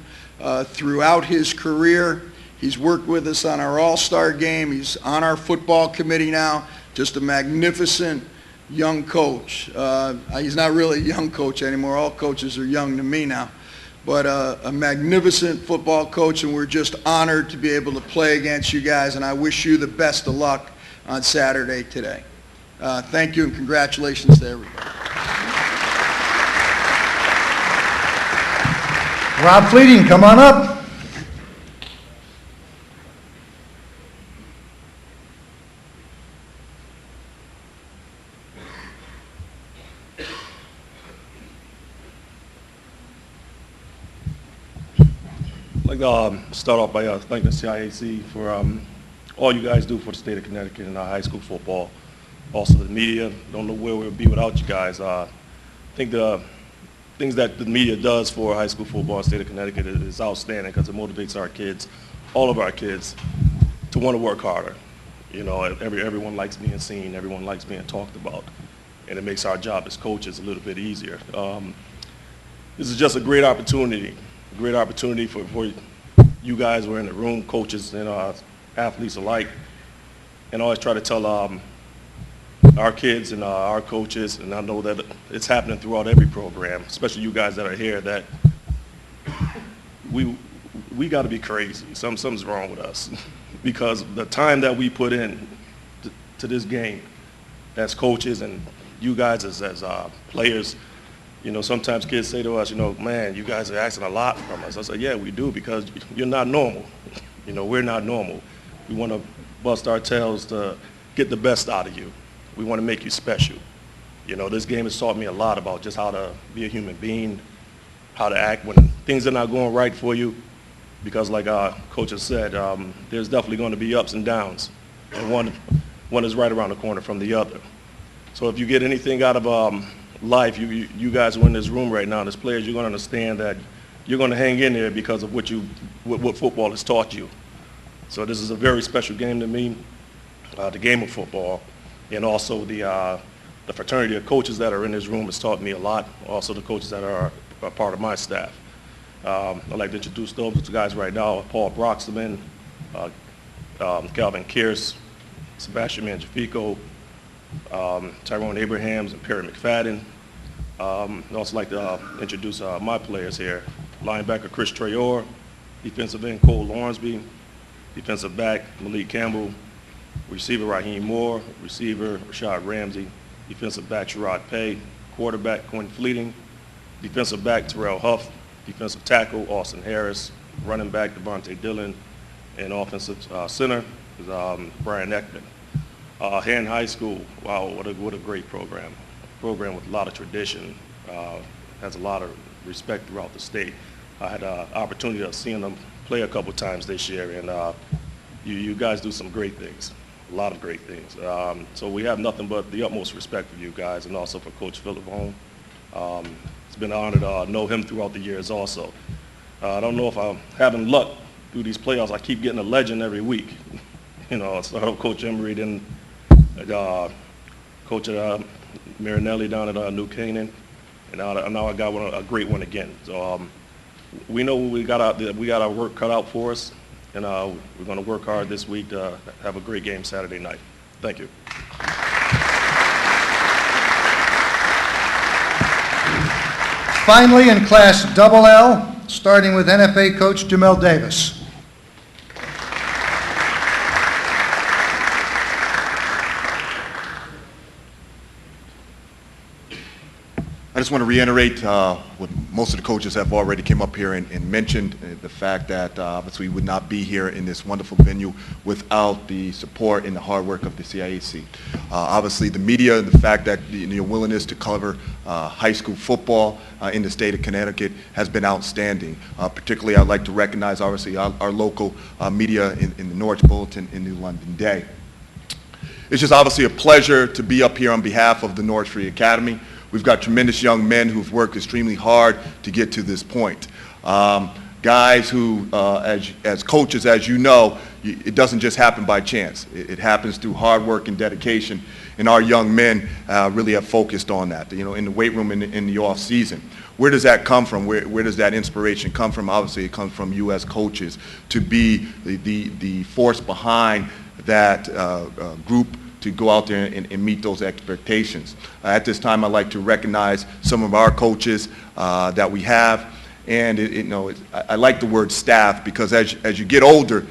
throughout his career. He's worked with us on our All-Star game. He's on our football committee now. Just a magnificent young coach. He's not really a young coach anymore. All coaches are young to me now. But a magnificent football coach, and we're just honored to be able to play against you guys, and I wish you the best of luck on Saturday today. Thank you, and congratulations to everybody. Rob Fleeting, come on up. I'd like to start off by thanking the CIAC for all you guys do for the state of Connecticut and our high school football. Also the media. Don't know where we'll be without you guys. I think the things that the media does for high school football in the state of Connecticut is outstanding because it motivates our kids, all of our kids, to want to work harder. You know, everyone likes being seen, everyone likes being talked about, and it makes our job as coaches a little bit easier. This is just a great opportunity for you guys who are in the room, coaches and athletes alike, and I always try to tell our kids and our coaches, and I know that it's happening throughout every program, especially you guys that are here, that we got to be crazy. Something's wrong with us because the time that we put in to this game as coaches and you guys as players. You know, sometimes kids say to us, you know, man, you guys are asking a lot from us. I say, yeah, we do, because you're not normal. You know, we're not normal. We want to bust our tails to get the best out of you. We want to make you special. You know, this game has taught me a lot about just how to be a human being, how to act when things are not going right for you, because like our coach has said, there's definitely going to be ups and downs, and one is right around the corner from the other. So if you get anything out of life, you guys who are in this room right now, as players, you're going to understand that you're going to hang in there because of what football has taught you. So this is a very special game to me, the game of football, and also the fraternity of coaches that are in this room has taught me a lot. Also the coaches that are part of my staff. I'd like to introduce those guys right now: Paul Broxman, Calvin Kearse, Sebastian Mangiafico, Tyrone Abrahams, and Perry McFadden. I'd also like to introduce my players here. Linebacker Chris Trayor, defensive end Cole Lawrenceby, defensive back Malik Campbell, receiver Raheem Moore, receiver Rashad Ramsey, defensive back Sherrod Pay, quarterback Quinn Fleeting, defensive back Terrell Huff, defensive tackle Austin Harris, running back Devontae Dillon, and offensive center is Brian Eckman. Hand High School, wow, what a great program. A program with a lot of tradition, has a lot of respect throughout the state. I had an opportunity of seeing them play a couple times this year, and you guys do some great things, a lot of great things. So we have nothing but the utmost respect for you guys, and also for Coach Phillip Home. It's been an honor to know him throughout the years also. I don't know if I'm having luck through these playoffs. I keep getting a legend every week. You know, I started with Coach Emery, then Coach Marinelli down at New Canaan, and now I got a great one again. So we know we got our work cut out for us, and we're going to work hard this week to have a great game Saturday night. Thank you. Finally, in Class L, starting with NFA coach Jamel Davis. I just want to reiterate what most of the coaches have already came up here and mentioned, the fact that obviously we would not be here in this wonderful venue without the support and the hard work of the CIAC. Obviously the media, the fact that your willingness to cover high school football in the state of Connecticut has been outstanding. Particularly I'd like to recognize obviously our local media in the Norwich Bulletin and New London Day. It's just obviously a pleasure to be up here on behalf of the Norwich Free Academy. We've got tremendous young men who've worked extremely hard to get to this point. Guys who, as coaches, as you know, it doesn't just happen by chance. It happens through hard work and dedication, and our young men really have focused on that, you know, in the weight room in the off season. Where does that come from? Where does that inspiration come from? Obviously, it comes from you as coaches to be the force behind that group go out there and meet those expectations. At this time, I'd like to recognize some of our coaches that we have. And I like the word staff because as you get older,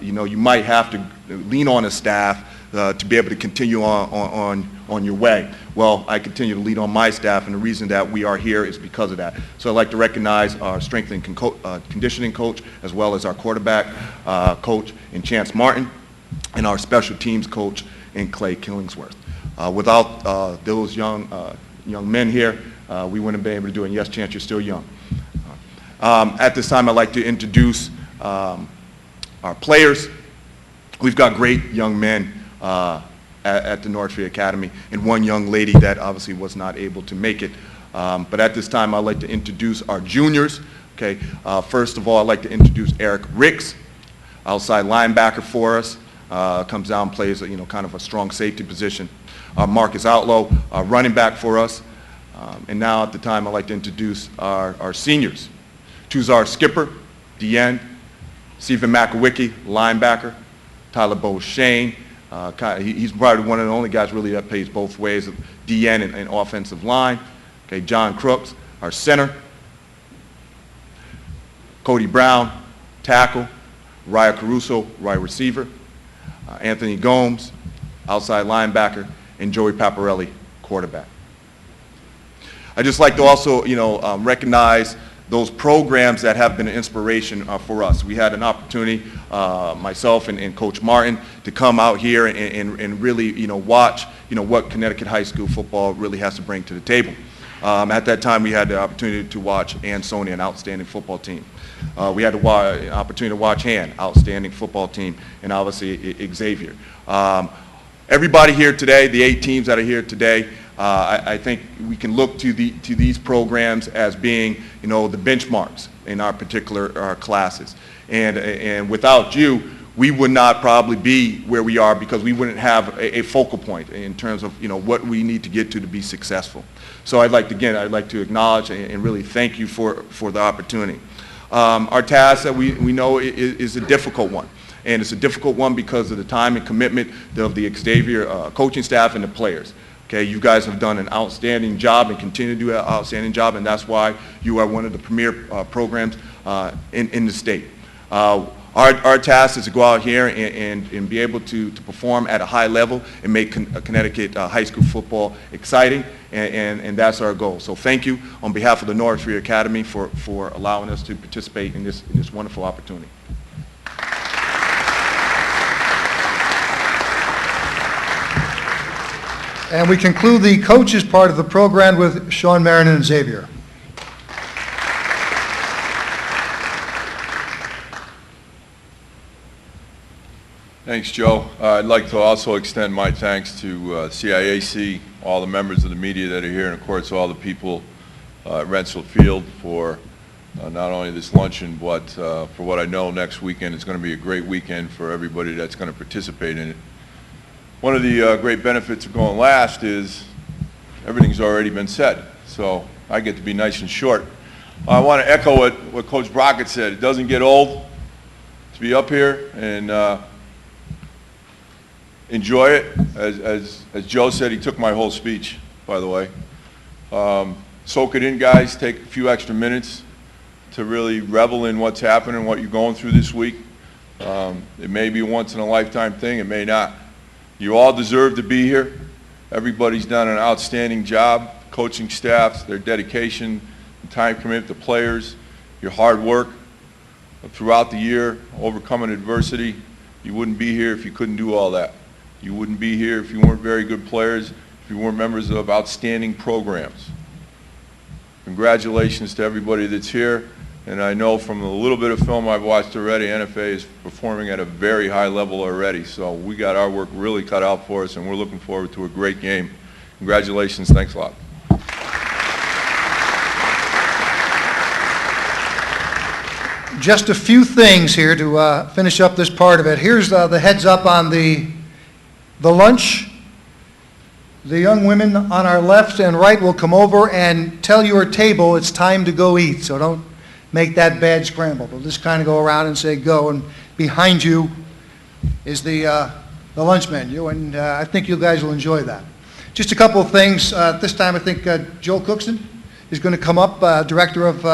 you might have to lean on a staff to be able to continue on your way. Well, I continue to lead on my staff, and the reason that we are here is because of that. So I'd like to recognize our strength and conditioning coach, as well as our quarterback coach in Chance Martin, and our special teams coach in Clay Killingsworth. Without those young men here, we wouldn't have been able to do it. And yes, Chance, you're still young. At this time, I'd like to introduce our players. We've got great young men at the Northfield Academy, and one young lady that obviously was not able to make it. But at this time, I'd like to introduce our juniors. Okay. First of all, I'd like to introduce Eric Ricks, outside linebacker for us. Comes down, plays kind of a strong safety position. Marcus Outlaw, running back for us. And now at the time, I'd like to introduce our seniors. Tuzar Skipper, DN. Stephen McAwicky, linebacker. Tyler Beauchene. He's probably one of the only guys really that plays both ways, of DN and offensive line. Okay, John Crooks, our center. Cody Brown, tackle. Raya Caruso, wide receiver. Anthony Gomes, outside linebacker, and Joey Paparelli, quarterback. I'd just like to also, recognize those programs that have been an inspiration for us. We had an opportunity, myself and Coach Martin, to come out here and really, watch, what Connecticut high school football really has to bring to the table. At that time, we had the opportunity to watch Ansonia, an outstanding football team. We had the opportunity to watch Han, outstanding football team, and obviously Xavier. Everybody here today, the 8 teams that are here today, I think we can look to these programs as being, the benchmarks in our particular classes. And without you, we would not probably be where we are because we wouldn't have a focal point in terms of, what we need to get to be successful. So I'd like to acknowledge and really thank you for the opportunity. Our task that we know is a difficult one. And it's a difficult one because of the time and commitment of the Xavier coaching staff and the players. Okay, you guys have done an outstanding job and continue to do an outstanding job, and that's why you are one of the premier programs in the state. Our task is to go out here and be able to perform at a high level and make Connecticut high school football exciting, and that's our goal. So thank you on behalf of the Northfield Academy for allowing us to participate in this wonderful opportunity. And we conclude the coaches part of the program with Sean Marin and Xavier. Thanks, Joe. I'd like to also extend my thanks to CIAC, all the members of the media that are here, and of course all the people at Rentschler Field for not only this luncheon, but for what I know next weekend is going to be a great weekend for everybody that's going to participate in it. One of the great benefits of going last is everything's already been said, so I get to be nice and short. I want to echo what Coach Brockett said. It doesn't get old to be up here and enjoy it. As Joe said, he took my whole speech, by the way. Soak it in, guys. Take a few extra minutes to really revel in what's happening, what you're going through this week. It may be a once-in-a-lifetime thing. It may not. You all deserve to be here. Everybody's done an outstanding job. Coaching staffs, their dedication, time commitment to players, your hard work throughout the year, overcoming adversity. You wouldn't be here if you couldn't do all that. You wouldn't be here if you weren't very good players, if you weren't members of outstanding programs. Congratulations to everybody that's here. And I know from the little bit of film I've watched already, NFA is performing at a very high level already. So we got our work really cut out for us, and we're looking forward to a great game. Congratulations. Thanks a lot. Just a few things here to finish up this part of it. Here's the heads up on the lunch. The young women on our left and right will come over and tell your table it's time to go eat. So don't make that bad scramble. They'll just kind of go around and say go. And behind you is the the lunch menu, and I think you guys will enjoy that. Just a couple of things. This time I think Joel Cookson is going to come up, Director of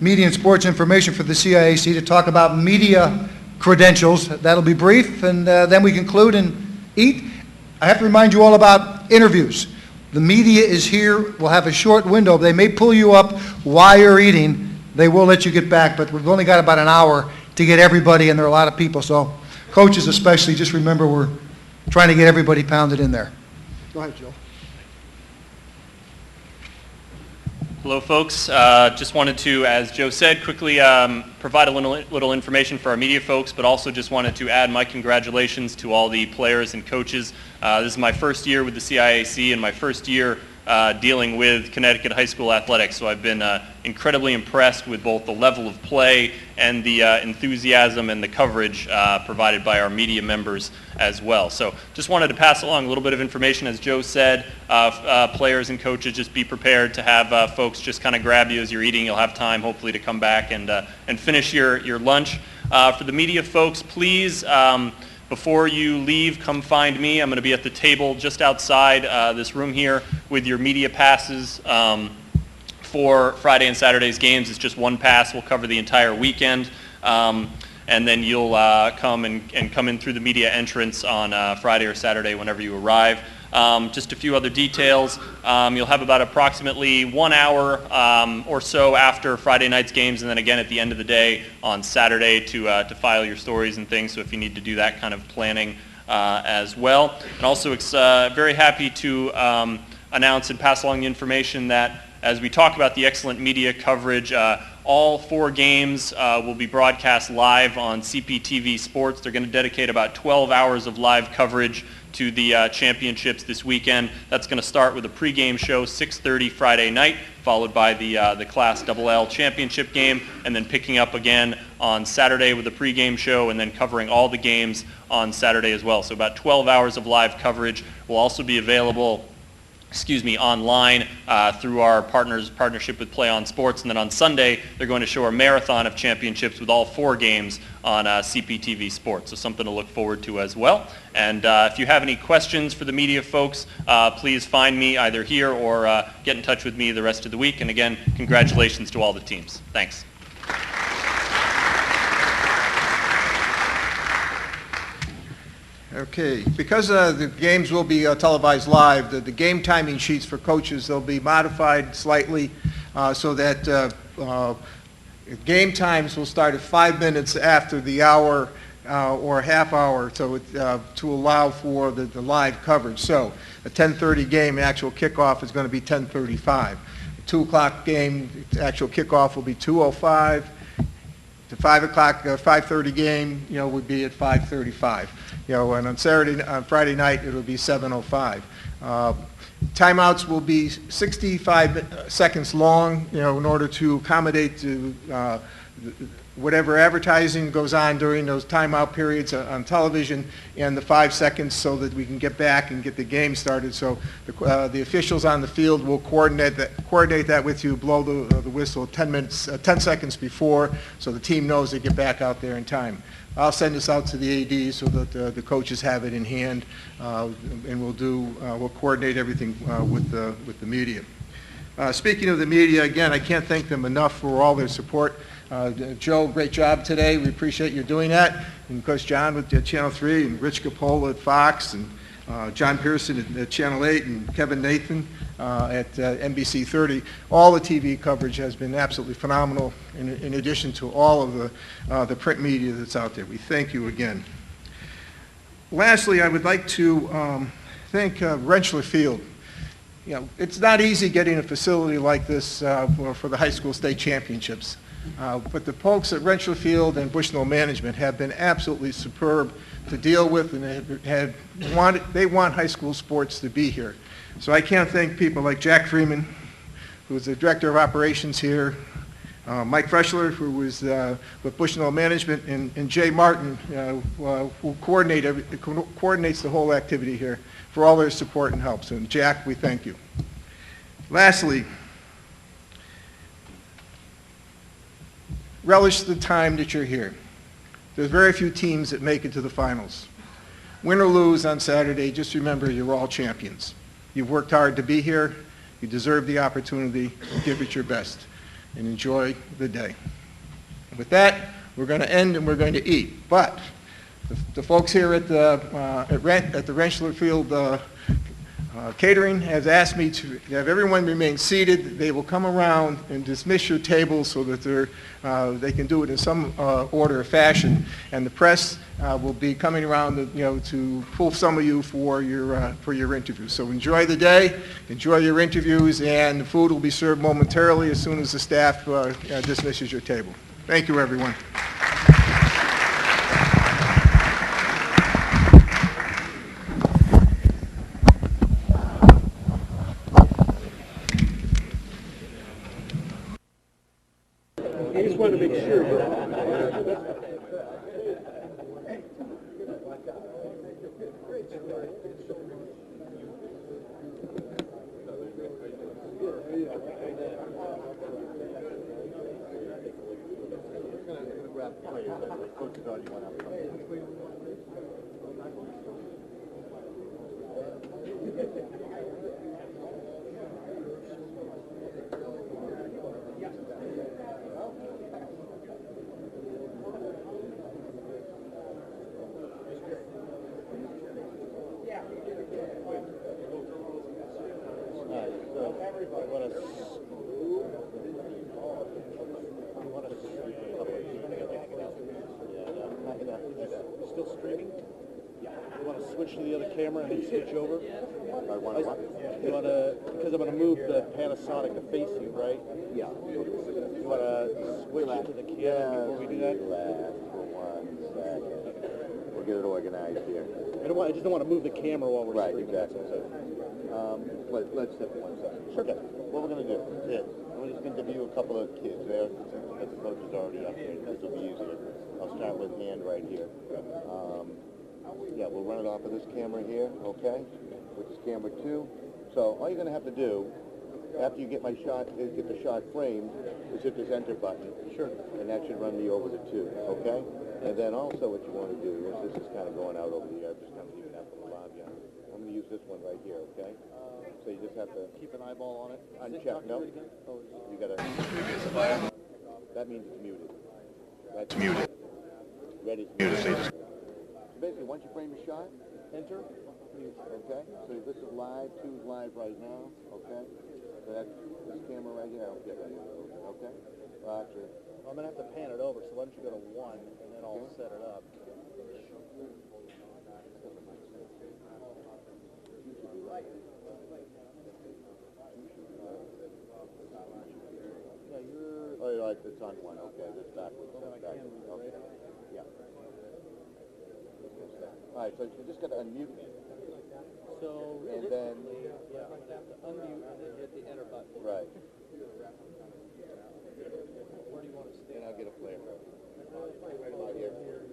Media and Sports Information for the CIAC, to talk about media credentials. That'll be brief, and then we conclude and eat. I have to remind you all about interviews. The media is here. We'll have a short window. They may pull you up while you're eating. They will let you get back, but we've only got about an hour to get everybody, and there are a lot of people. So coaches especially, just remember we're trying to get everybody pounded in there. Go ahead, Joe. Hello, folks. Just wanted to, as Joe said, quickly provide a little information for our media folks, but also just wanted to add my congratulations to all the players and coaches. This is my first year with the CIAC and my first year dealing with Connecticut high school athletics, so I've been incredibly impressed with both the level of play and the enthusiasm and the coverage provided by our media members as well. So just wanted to pass along a little bit of information. As Joe said, players and coaches, just be prepared to have folks just kind of grab you as you're eating. You'll have time hopefully to come back and finish your lunch. For the media folks, please, before you leave, come find me. I'm going to be at the table just outside this room here with your media passes for Friday and Saturday's games. It's just one pass. We'll cover the entire weekend. And then you'll come in through the media entrance on Friday or Saturday whenever you arrive. Just a few other details. You'll have about approximately 1 hour or so after Friday night's games, and then again at the end of the day on Saturday to file your stories and things, so if you need to do that kind of planning as well. And also very happy to announce and pass along the information that as we talk about the excellent media coverage, all 4 games will be broadcast live on CPTV Sports. They're going to dedicate about 12 hours of live coverage to the championships this weekend. That's going to start with a pregame show, 6:30 Friday night, followed by the Class LL championship game, and then picking up again on Saturday with a pregame show, and then covering all the games on Saturday as well. So about 12 hours of live coverage will also be available online through our partnership with Play On Sports. And then on Sunday, they're going to show a marathon of championships with all 4 games on CPTV Sports. So something to look forward to as well. And if you have any questions for the media folks, please find me either here or get in touch with me the rest of the week. And again, congratulations to all the teams. Thanks. Okay, because the games will be televised live, the game timing sheets for coaches, they'll be modified slightly so that game times will start at 5 minutes after the hour or half hour to allow for the live coverage. So a 10:30 game, actual kickoff is going to be 10:35. A 2 o'clock game, actual kickoff will be 2:05. The 5 o'clock, 5:30 game, would be at 5:35. And on Friday night, it'll be 7:05. Timeouts will be 65 seconds long, in order to accommodate to whatever advertising goes on during those timeout periods on television, and the 5 seconds so that we can get back and get the game started. So the officials on the field will coordinate that with you, blow the whistle 10 seconds before, so the team knows they get back out there in time. I'll send this out to the ADs so that the coaches have it in hand, and we'll coordinate everything with the media. Speaking of the media, again, I can't thank them enough for all their support. Joe, great job today. We appreciate you doing that. And of course, John with Channel 3, and Rich Capola at Fox, and John Pearson at Channel 8, and Kevin Nathan at NBC 30. All the TV coverage has been absolutely phenomenal, in addition to all of the print media that's out there. We thank you again. Lastly, I would like to thank Rentschler Field. It's not easy getting a facility like this for the high school state championships. But the folks at Rentschler Field and Bushnell Management have been absolutely superb to deal with, and they want high school sports to be here. So I can't thank people like Jack Freeman, who is the Director of Operations here, Mike Freshler, who was with Bushnell Management, and Jay Martin, who coordinates the whole activity here, for all their support and help. So Jack, we thank you. Lastly, relish the time that you're here. There's very few teams that make it to the finals. Win or lose on Saturday, just remember you're all champions. You've worked hard to be here. You deserve the opportunity. Give it your best and enjoy the day. With that, we're going to end and we're going to eat. But the folks here at the Rentschler Field catering has asked me to have everyone remain seated. They will come around and dismiss your tables so that they can do it in some order or fashion. And the press will be coming around to pull some of you for your interviews. So enjoy the day, enjoy your interviews, and the food will be served momentarily as soon as the staff dismisses your table. Thank you, everyone. I just wanted to make sure. Still streaming? Yeah. You want to switch to the other camera and then switch over? I want to what? You want to, because I'm going to move the Panasonic to face you, right? Yeah. You want to switch to the camera before we do that? Relax for 1 second. We'll get it organized here. I just don't want to move the camera while we're streaming. Right, exactly. Let's sit for 1 second. Sure. Okay. What we're going to do is, I'm just going to interview a couple of kids there, because the coach is already up here. This will be easier. I'll start with hand right here. Yeah, we'll run it off of this camera here, okay? Which is camera 2. So all you're going to have to do, after you get my shot, get the shot framed, is hit this enter button. Sure. And that should run me over to 2, okay? And then also what you want to do is, this is kind of going out over here, just kind of leaving that for the lobby. I'm going to use this one right here, okay? So you just have to keep an eyeball on it. Uncheck, no? You got to... That means it's muted. That's muted. Ready? Muted. So basically, once you frame your shot, enter. Okay? So this is live, 2 is live right now. Okay? So that's this camera right here. I'll get right here. Okay? Well, actually, I'm going to have to pan it over, so why don't you go to 1, and then I'll set it up. Yeah, you're... Oh, you're right, it's on 1. Okay, that's backwards. Okay. Yeah. All right, so you just got to unmute. So, and then... Yeah, I'm going to have to unmute and then hit the enter button. Right. Where do you want to stand? And I'll get a flare. Right about here. Right here.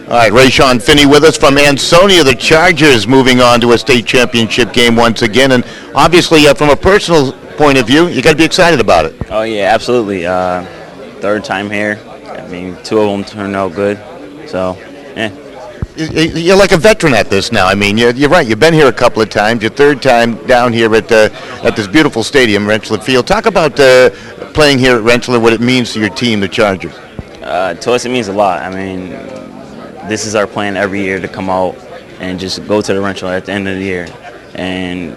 All right, Rayshon Finney with us from Ansonia. The Chargers moving on to a state championship game once again, and obviously from a personal point of view, you got to be excited about it. Oh yeah, absolutely. Third time here. I mean, 2 of them turned out good. So, yeah. You're like a veteran at this now. I mean, you're right. You've been here a couple of times. Your third time down here at this beautiful stadium, Rentschler Field. Talk about playing here at Rentschler, what it means to your team, the Chargers. To us, it means a lot. I mean, this is our plan every year to come out and just go to the Rentschler at the end of the year. And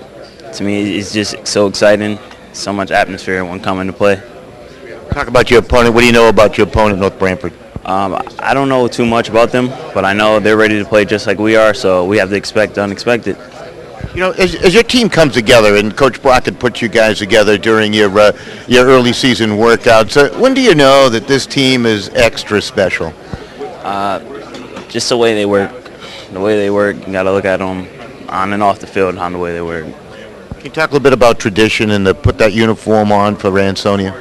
to me, it's just so exciting. So much atmosphere when coming to play. Talk about your opponent. What do you know about your opponent, North Branford? I don't know too much about them, but I know they're ready to play just like we are, so we have to expect the unexpected. You know, as your team comes together, and Coach Brockett put you guys together during your early season workouts, when do you know that this team is extra special? Just the way they work. The way they work, you got to look at them on and off the field on the way they work. Can you talk a little bit about tradition and to put that uniform on for Ansonia?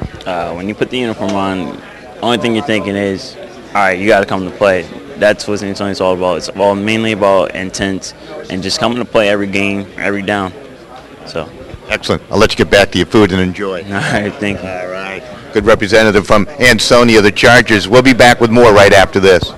When you put the uniform on, the only thing you're thinking is, all right, you got to come to play. That's what Ansonia's all about. It's all mainly about intent and just coming to play every game, every down. So. Excellent. I'll let you get back to your food and enjoy. All right, thank you. All right. Good representative from Ansonia, the Chargers. We'll be back with more right after this.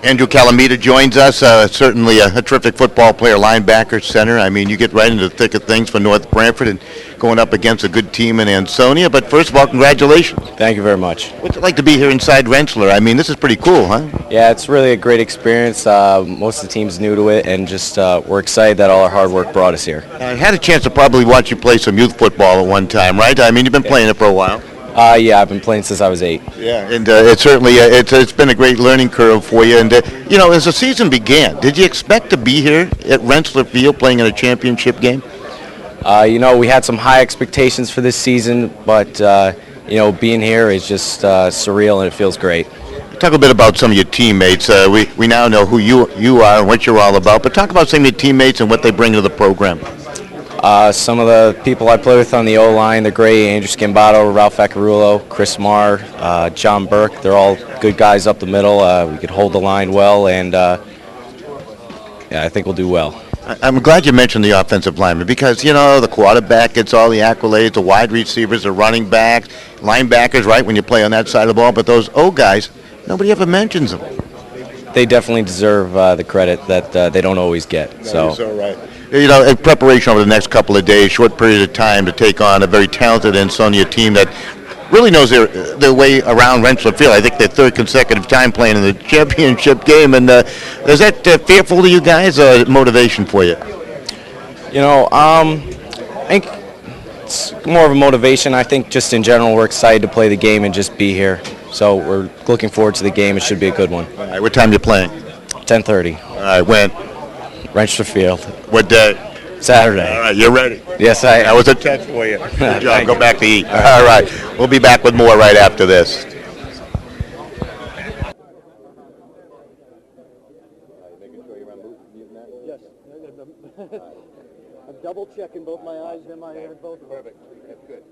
Andrew Calamita joins us, certainly a terrific football player, linebacker, center. I mean, you get right into the thick of things for North Branford and going up against a good team in Ansonia. But first of all, congratulations. Thank you very much. What's it like to be here inside Rentschler? I mean, this is pretty cool, huh? Yeah, it's really a great experience. Most of the team's new to it, and just we're excited that all our hard work brought us here. I had a chance to probably watch you play some youth football at one time, right? I mean, you've been playing it for a while. Yeah, I've been playing since I was 8. Yeah, and it's certainly it's been a great learning curve for you. And you know, as the season began, did you expect to be here at Rentschler Field playing in a championship game? You know, we had some high expectations for this season, but you know, being here is just surreal, and it feels great. Talk a bit about some of your teammates. We now know who you are and what you're all about, but talk about some of your teammates and what they bring to the program. Some of the people I play with on the O-line, they're great. Andrew Scambato, Ralph Accarullo, Chris Marr, John Burke. They're all good guys up the middle. We could hold the line well, and yeah, I think we'll do well. I'm glad you mentioned the offensive lineman because, you know, the quarterback gets all the accolades, the wide receivers, the running backs, linebackers, right, when you play on that side of the ball. But those O guys, nobody ever mentions them. They definitely deserve the credit that they don't always get. So. You're so right. You know, in preparation over the next couple of days, short period of time to take on a very talented Ansonia team that really knows their way around Rentschler Field. I think their third consecutive time playing in the championship game. And is that fearful to you guys or motivation for you? You know, I think it's more of a motivation. I think just in general we're excited to play the game and just be here. So we're looking forward to the game. It should be a good one. All right, what time are you playing? 10:30. All right, when? Rentschler Field. What day? Saturday. All right, you're ready? Yes, I am. That was a test for you. Good job. Go back to eat. All right. We'll be back with more right after this. Yes. I'm double checking both my eyes and my ears, both of them. Perfect. That's good.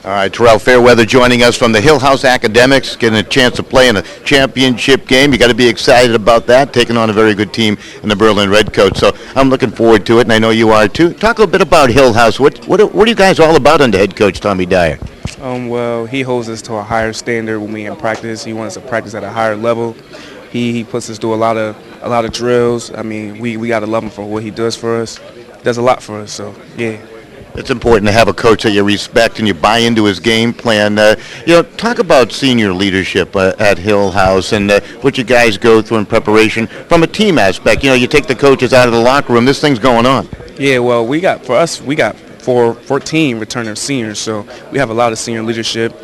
All right, Terrell Fairweather joining us from the Hill House Academics, getting a chance to play in a championship game. You got to be excited about that, taking on a very good team in the Berlin Redcoats. So I'm looking forward to it, and I know you are too. Talk a little bit about Hill House. What are you guys all about under head coach Tommy Dyer? Well, he holds us to a higher standard when we in practice. He wants us to practice at a higher level. He puts us through a lot of drills. I mean, we got to love him for what he does for us. He does a lot for us, so yeah. It's important to have a coach that you respect and you buy into his game plan. Talk about senior leadership at Hill House and what you guys go through in preparation from a team aspect. You take the coaches out of the locker room. This thing's going on. Yeah, well, we got 14 returning seniors, so we have a lot of senior leadership,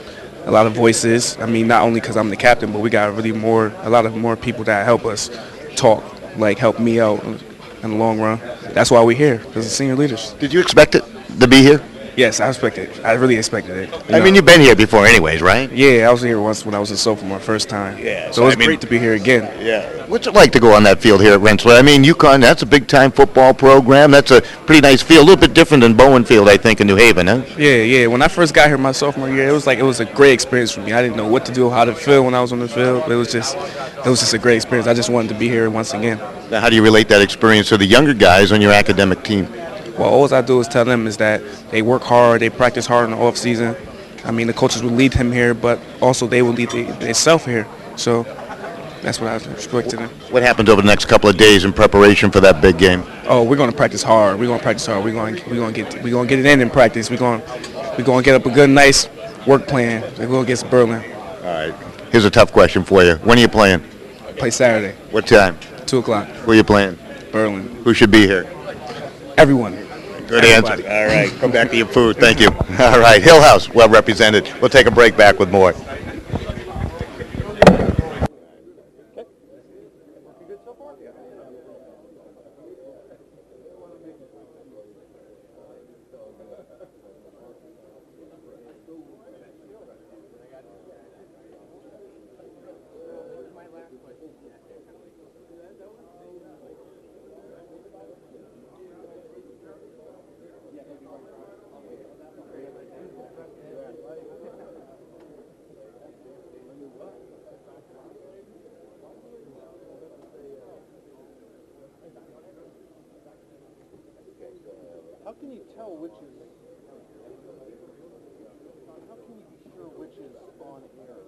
a lot of voices. I mean, not only because I'm the captain, but we got a lot of more people that help us talk, like help me out in the long run. That's why we're here, as senior leaders. Did you expect it to be here? Yes, I expected it. I really expected it. I mean, you've been here before anyways, right? Yeah, I was here once when I was a sophomore, first time. Yeah. So it's great to be here again. Yeah. What's it like to go on that field here at Rentschler? I mean, UConn, that's a big-time football program. That's a pretty nice field, a little bit different than Bowen Field, I think, in New Haven, huh? Yeah. When I first got here my sophomore year, it was a great experience for me. I didn't know what to do, how to feel when I was on the field. It was just a great experience. I just wanted to be here once again. Now, how do you relate that experience to the younger guys on your academic team? Well, all I do is tell them is that they work hard, they practice hard in the off season. I mean, the coaches will lead them here, but also they will lead themselves here. So that's what I expect to them. What happens over the next couple of days in preparation for that big game? Oh, we're going to practice hard. We're going to practice hard. We're going to get it in practice. We're going to get up a good, nice work plan. We're going against Berlin. All right. Here's a tough question for you. When are you playing? Play Saturday. What time? 2 o'clock. Who are you playing? Berlin. Who should be here? Everyone. Good answer. All right. Come back to your food. Thank you. All right. Hill House, well represented. We'll take a break, back with more. How can you tell which is, how can you be sure which is on air?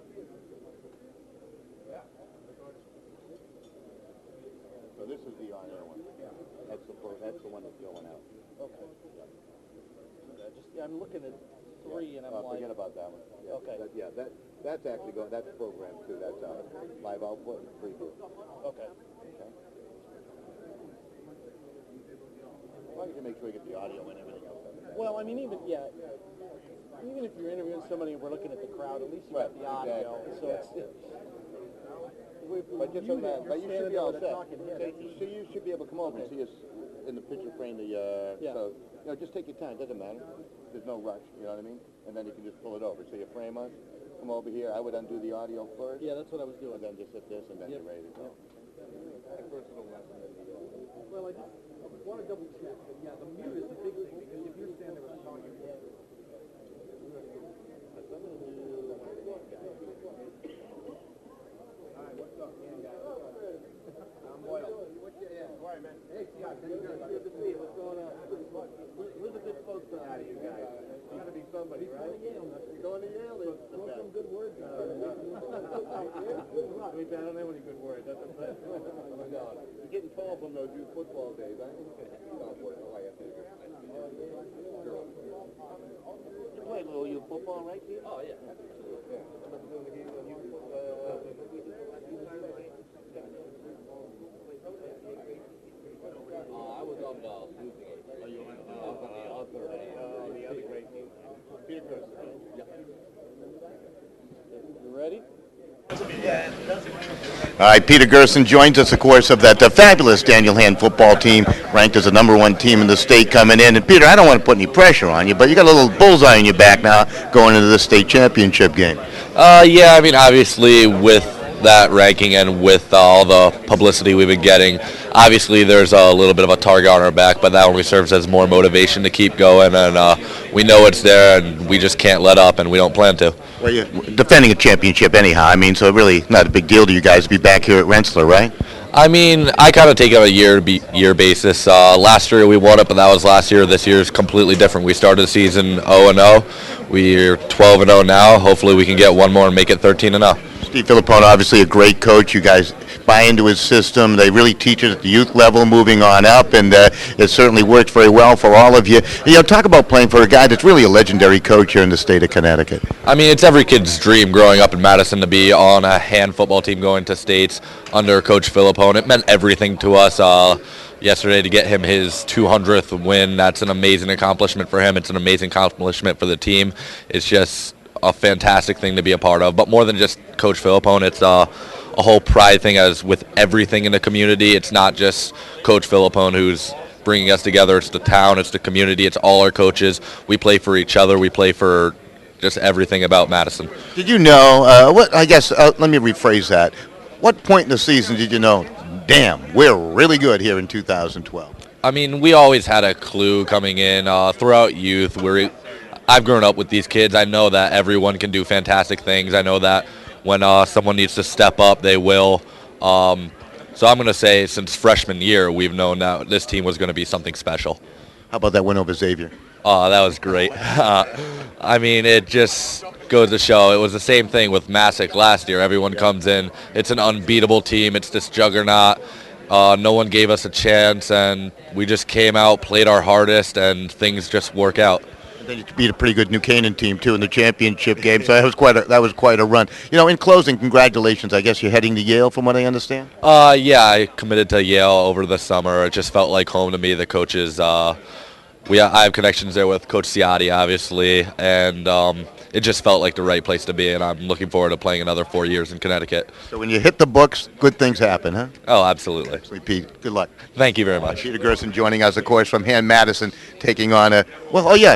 So this is the on-air one. That's the one that's going out. Okay. I'm looking at 3 and I'm like. Forget about that one. Yeah, Okay. That's actually going, that's programmed too. That's live output and preview. Okay. Well, you can make sure you get the audio and everything else. Well, I mean, even if you're interviewing somebody and we're looking at the crowd, at least you got the audio. Exactly. So But just on that, but you should be all set. So So you should be able to come over and see us in the picture frame. So just take your time. Doesn't matter. There's no rush. You know what I mean? And then you can just pull it over. So you frame us. Come over here. I would undo the audio first. Yeah, that's what I was doing. And then just hit this, and then you're ready to go. Personal lesson. Well, I just want to double check. Yeah, the mute is the big thing because if you're standing there talking. I'm Boyle. Why, man? Hey, Scott. Good to see you. What's going on? Who's the good folks out of you guys? It's got to be somebody, right? You're going to Yale. Throw some good words out there. I don't have any good words. That's a fact. You're getting tall from those youth football days, aren't you? You play a little youth football, right, Keith? Oh, yeah. I was on the losing it. Oh, you were on the other great team. Peter Chris. Yep. You ready? All right, Peter Gerson joins us, of course, of that fabulous Daniel Hand football team, ranked as the #1 team in the state coming in. And Peter, I don't want to put any pressure on you, but you got a little bullseye on your back now going into the state championship game. Yeah, I mean, obviously with that ranking and with all the publicity we've been getting, obviously there's a little bit of a target on our back, but that only serves as more motivation to keep going, and we know it's there, and we just can't let up, and we don't plan to. Well, you're defending a championship anyhow. I mean, so really not a big deal to you guys to be back here at Rentschler, right? I mean, I kind of take it on a year-to-year basis. Last year we won it, but that was last year. This year is completely different. We started the season 0-0. We're 12-0 now. Hopefully we can get one more and make it 13-0. Steve Filippone, obviously a great coach. You guys buy into his system. They really teach it at the youth level, moving on up, and it certainly works very well for all of you. You know, talk about playing for a guy that's really a legendary coach here in the state of Connecticut. I mean, it's every kid's dream growing up in Madison to be on a hand football team going to states under Coach Filippone. It meant everything to us. Yesterday to get him his 200th win, that's an amazing accomplishment for him. It's an amazing accomplishment for the team. It's just a fantastic thing to be a part of. But more than just Coach Filippone, it's a whole pride thing as with everything in the community. It's not just Coach Filippone who's bringing us together. It's the town, it's the community, it's all our coaches. We play for each other. We play for just everything about Madison. Did you know, let me rephrase that. What point in the season did you know, damn, we're really good here in 2012? I mean, we always had a clue coming in throughout youth. I've grown up with these kids. I know that everyone can do fantastic things. I know that when someone needs to step up, they will. So I'm going to say since freshman year, we've known that this team was going to be something special. How about that win over Xavier? Oh, that was great. I mean, it just goes to show. It was the same thing with Massac last year. Everyone comes in. It's an unbeatable team. It's this juggernaut. No one gave us a chance, and we just came out, played our hardest, and things just work out. Then you beat a pretty good New Canaan team too in the championship game, so that was quite a run. You know, in closing, congratulations. I guess you're heading to Yale, from what I understand. Yeah, I committed to Yale over the summer. It just felt like home to me. The coaches, I have connections there with Coach CIAC, obviously, and it just felt like the right place to be. And I'm looking forward to playing another 4 years in Connecticut. So when you hit the books, good things happen, huh? Oh, absolutely. Absolutely, Pete. Good luck. Thank you very much. Peter Gerson joining us, of course, from Hand Madison, taking on I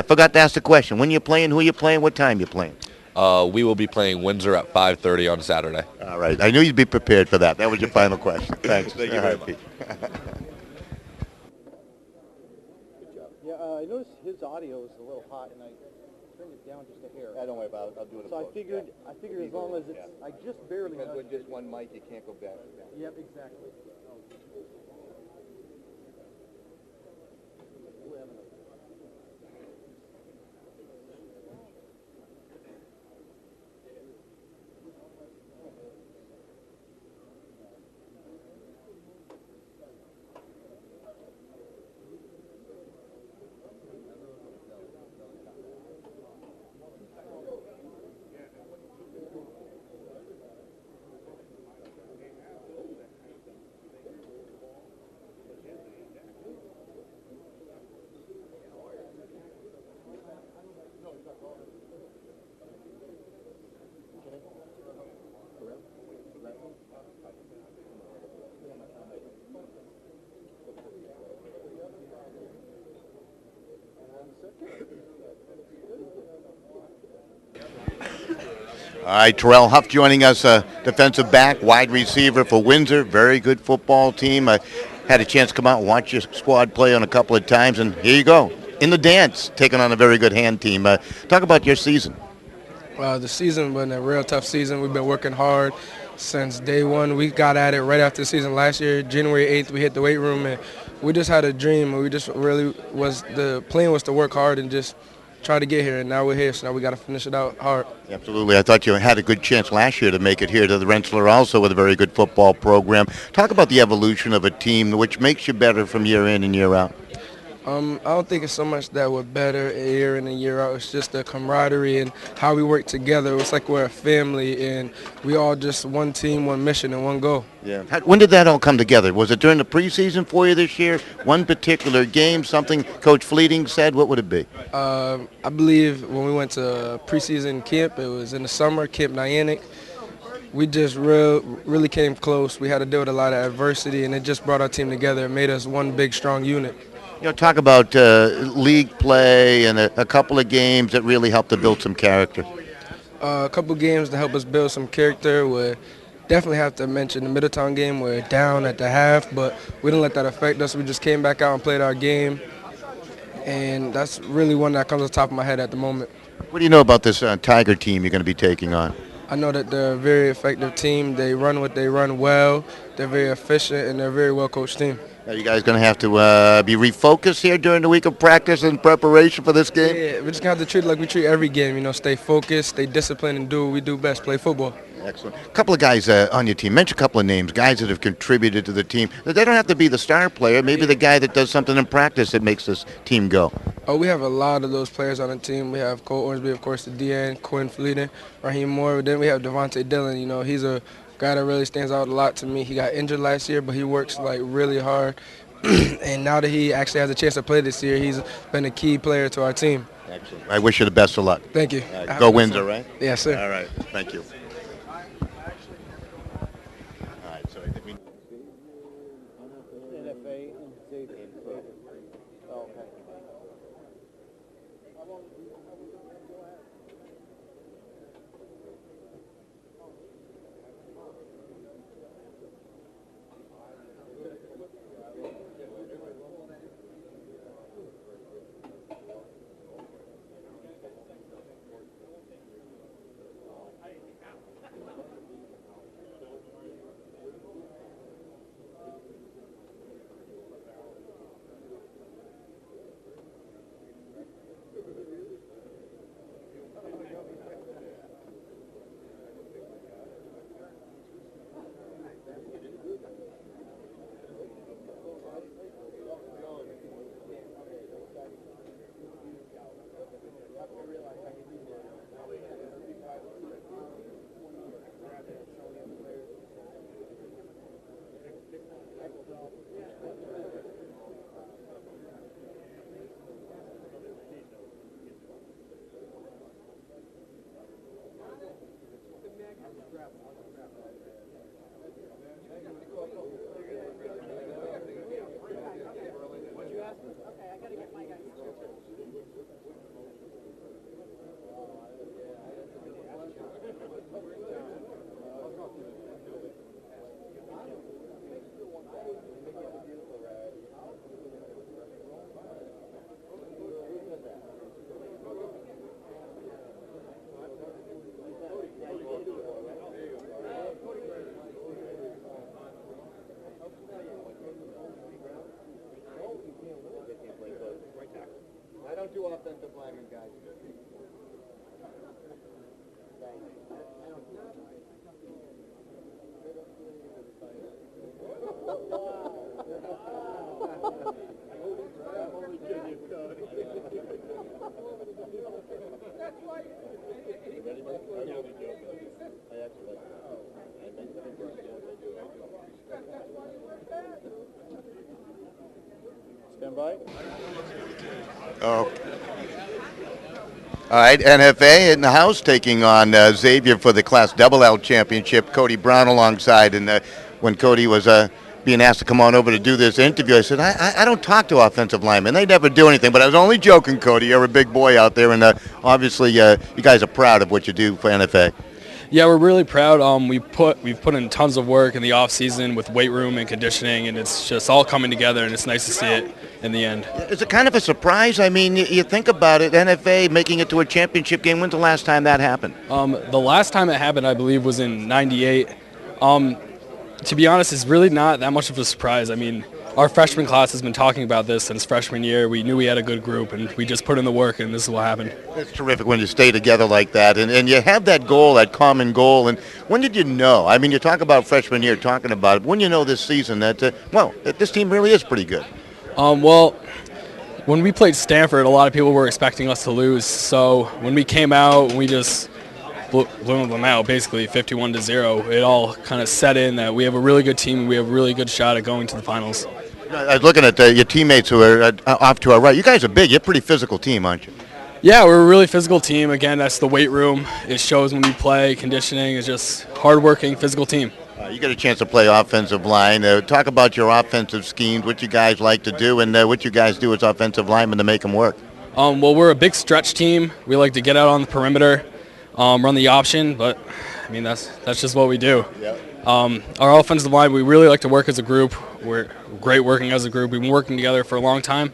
forgot to ask the question. When you're playing, who you playing, what time you playing? We will be playing Windsor at 5:30 on Saturday. All right. I knew you'd be prepared for that. That was your final question. Thanks. Thank you very much. Pete. I noticed his audio is a little hot, and I turned it down just a hair. Don't worry about it. I'll do it. So I figured as long as it's, I just barely. Because with just one mic, you can't go back. Yep, exactly. All right, Terrell Huff joining us, defensive back, wide receiver for Windsor. Very good football team. I had a chance to come out and watch your squad play on a couple of times, and here you go, in the dance, taking on a very good Hand team. Talk about your season. The season been a real tough season. We've been working hard since day one. We got at it right after the season last year. January 8th, we hit the weight room, and we just had a dream. We just really the plan was to work hard and just try to get here, and now we're here, so now we got to finish it out hard. Absolutely. I thought you had a good chance last year to make it here to the Rentschler also with a very good football program. Talk about the evolution of a team which makes you better from year in and year out. I don't think it's so much that we're better year in and year out. It's just the camaraderie and how we work together. It's like we're a family, and we all just one team, one mission, and one goal. Yeah. When did that all come together? Was it during the preseason for you this year? One particular game, something Coach Fleeting said? What would it be? I believe when we went to preseason camp, it was in the summer, Camp Niantic. we just really came close. We had to deal with a lot of adversity, and it just brought our team together and made us one big, strong unit. You know, talk about league play and a couple of games that really helped to build some character. A couple games to help us build some character would definitely have to mention the Middletown game. We're down at the half, but we didn't let that affect us. We just came back out and played our game, and that's really one that comes on top of my head at the moment. What do you know about this Tiger team you're going to be taking on? I know that they're a very effective team. They run what they run well. They're very efficient, and they're a very well-coached team. Are you guys going to have to be refocused here during the week of practice and preparation for this game? Yeah, we're just going to have to treat it like we treat every game. You know, stay focused, stay disciplined, and do what we do best, play football. Excellent. A couple of guys on your team. Mention a couple of names, guys that have contributed to the team. They don't have to be the star player. Maybe the guy that does something in practice that makes this team go. Oh, we have a lot of those players on the team. We have Cole Ormsby, of course, the DN, Quinn Fleeting, Raheem Moore. Then we have Devontae Dillon. You know, he's a guy that really stands out a lot to me. He got injured last year, but he works like really hard. And now that he actually has a chance to play this year, he's been a key player to our team. Excellent. I wish you the best of luck. Thank you. Go Windsor, right? Yes, sir. All right. Thank you. I don't do offensive linemen, guys. Stand by. Oh. All right, NFA in the house taking on Xavier for the Class L Championship. Cody Brown alongside, and when Cody was being asked to come on over to do this interview, I said, I don't talk to offensive linemen. They never do anything, but I was only joking, Cody. You're a big boy out there, and obviously you guys are proud of what you do for NFA. Yeah, we're really proud. We've put in tons of work in the off season with weight room and conditioning, and it's just all coming together, and it's nice to see it in the end. Is it kind of a surprise? I mean, you think about it, NFA making it to a championship game. When's the last time that happened? The last time it happened, I believe, was in '98. To be honest, it's really not that much of a surprise. I mean, our freshman class has been talking about this since freshman year. We knew we had a good group, and we just put in the work, and this is what happened. It's terrific when you stay together like that, and you have that goal, that common goal. And when did you know? I mean, you talk about freshman year, talking about it. When you know this season that, that this team really is pretty good? Well, when we played Stanford, a lot of people were expecting us to lose. So when we came out, we just blew them out, basically 51-0. It all kind of set in that we have a really good team. We have a really good shot at going to the finals. I was looking at your teammates who are off to our right. You guys are big. You're a pretty physical team, aren't you? Yeah, we're a really physical team. Again, that's the weight room. It shows when we play. Conditioning is just hardworking, physical team. You get a chance to play offensive line. Talk about your offensive schemes, what you guys like to do, and what you guys do as offensive linemen to make them work. Well, we're a big stretch team. We like to get out on the perimeter, run the option, but I mean that's just what we do. Yep. Our offensive line, we really like to work as a group. We're great working as a group. We've been working together for a long time,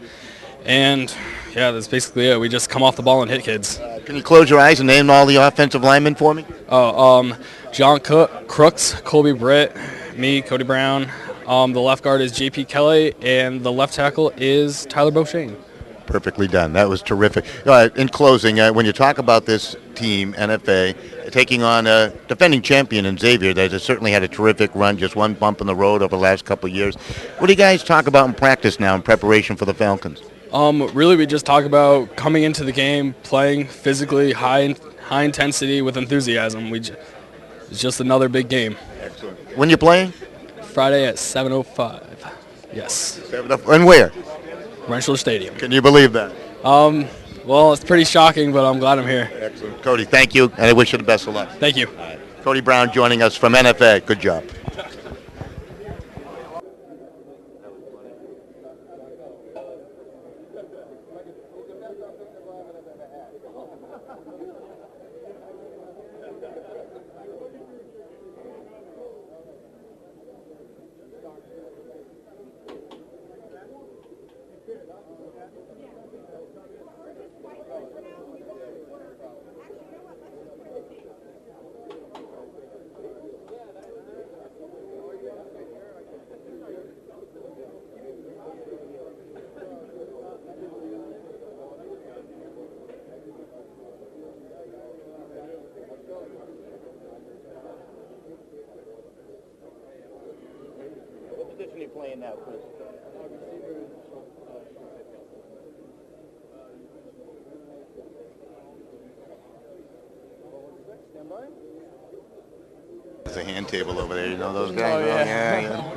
and yeah, that's basically it. We just come off the ball and hit kids. Can you close your eyes and name all the offensive linemen for me? John Crooks, Colby Britt, me, Cody Brown. The left guard is J.P. Kelly, and the left tackle is Tyler Beauchene. Perfectly done. That was terrific. In closing, when you talk about this team, NFA, taking on a defending champion in Xavier, that has certainly had a terrific run, just one bump in the road over the last couple of years. What do you guys talk about in practice now in preparation for the Falcons? Really, we just talk about coming into the game, playing physically, high intensity with enthusiasm. It's just another big game. Excellent. When you playing? Friday at 7:05. Yes. And where? Rentschler Stadium. Can you believe that? Well, it's pretty shocking, but I'm glad I'm here. Excellent. Cody, thank you, and I wish you the best of luck. Thank you. Cody Brown joining us from NFA. Good job. What position are you playing now, Chris? Stand by. There's a hand table over there. You know those guys? Oh, yeah.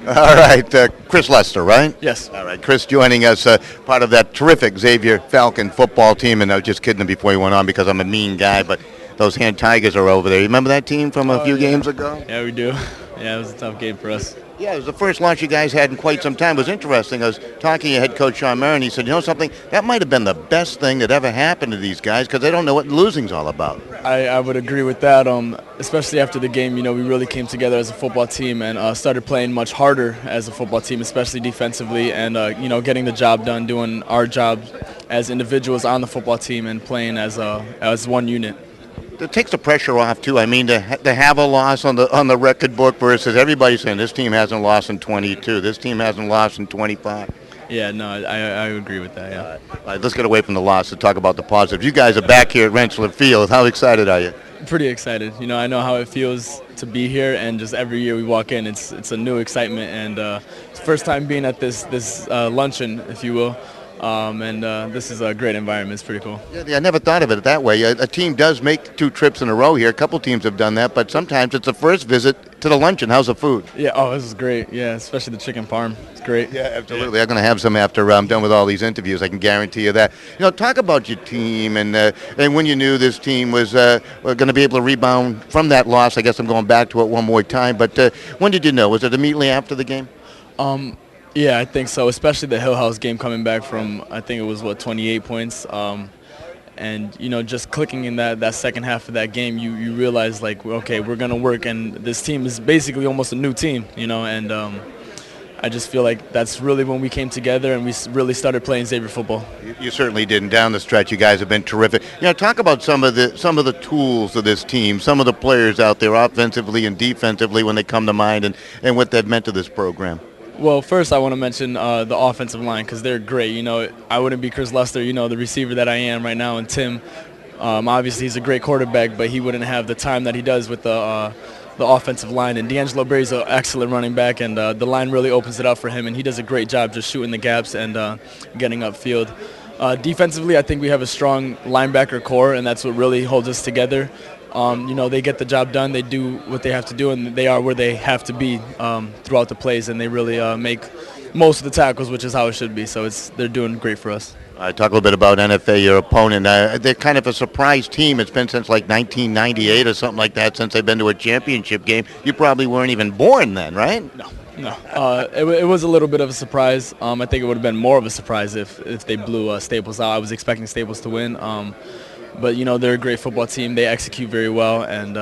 All right. Chris Lester, right? Yes. All right. Chris joining us, part of that terrific Xavier Falcon football team. And I was just kidding him before he went on because I'm a mean guy, but those hand Tigers are over there. You remember that team from a few games ago? Yeah, we do. Yeah, it was a tough game for us. Yeah, it was the first launch you guys had in quite some time. It was interesting. I was talking to head coach Sean Marin. He said, you know something, that might have been the best thing that ever happened to these guys because they don't know what losing's all about. I would agree with that, especially after the game. You know, we really came together as a football team and started playing much harder as a football team, especially defensively, and, you know, getting the job done, doing our job as individuals on the football team and playing as one unit. It takes the pressure off too. I mean, to have a loss on the record book versus everybody saying this team hasn't lost in 22, this team hasn't lost in 25. Yeah, no, I agree with that. Yeah. All right, let's get away from the loss and talk about the positives. You guys are back here at Rentschler Field. How excited are you? Pretty excited. You know, I know how it feels to be here, and just every year we walk in, it's a new excitement, and it's the first time being at this luncheon, if you will. This is a great environment. It's pretty cool. Yeah, I never thought of it that way. A team does make 2 trips in a row here. A couple teams have done that, but sometimes it's the first visit to the luncheon. How's the food? Yeah, this is great. Yeah, especially the chicken parm. It's great. Yeah, absolutely. I'm going to have some after I'm done with all these interviews. I can guarantee you that. You know, talk about your team and when you knew this team was going to be able to rebound from that loss. I guess I'm going back to it one more time, but when did you know? Was it immediately after the game? Yeah, I think so, especially the Hill House game coming back from, I think it was, 28 points. And, you know, just clicking in that second half of that game, you realize, like, okay, we're going to work, and this team is basically almost a new team, you know, and I just feel like that's really when we came together and we really started playing Xavier football. You certainly did, and down the stretch, you guys have been terrific. You know, talk about some of the tools of this team, some of the players out there offensively and defensively when they come to mind and what they've meant to this program. Well, first I want to mention the offensive line because they're great. You know, I wouldn't be Chris Lester, you know, the receiver that I am right now, and Tim. Obviously, he's a great quarterback, but he wouldn't have the time that he does with the offensive line. And D'Angelo Berry's an excellent running back, and the line really opens it up for him, and he does a great job just shooting the gaps and getting upfield. Defensively, I think we have a strong linebacker core, and that's what really holds us together. You know, they get the job done, they do what they have to do, and they are where they have to be throughout the plays, and they really make most of the tackles, which is how it should be. So they're doing great for us. Talk a little bit about NFA, your opponent. They're kind of a surprise team. It's been since like 1998 or something like that since they've been to a championship game. You probably weren't even born then, right? No. It was a little bit of a surprise. I think it would have been more of a surprise if they blew Staples out. I was expecting Staples to win. But they're a great football team. They execute very well, and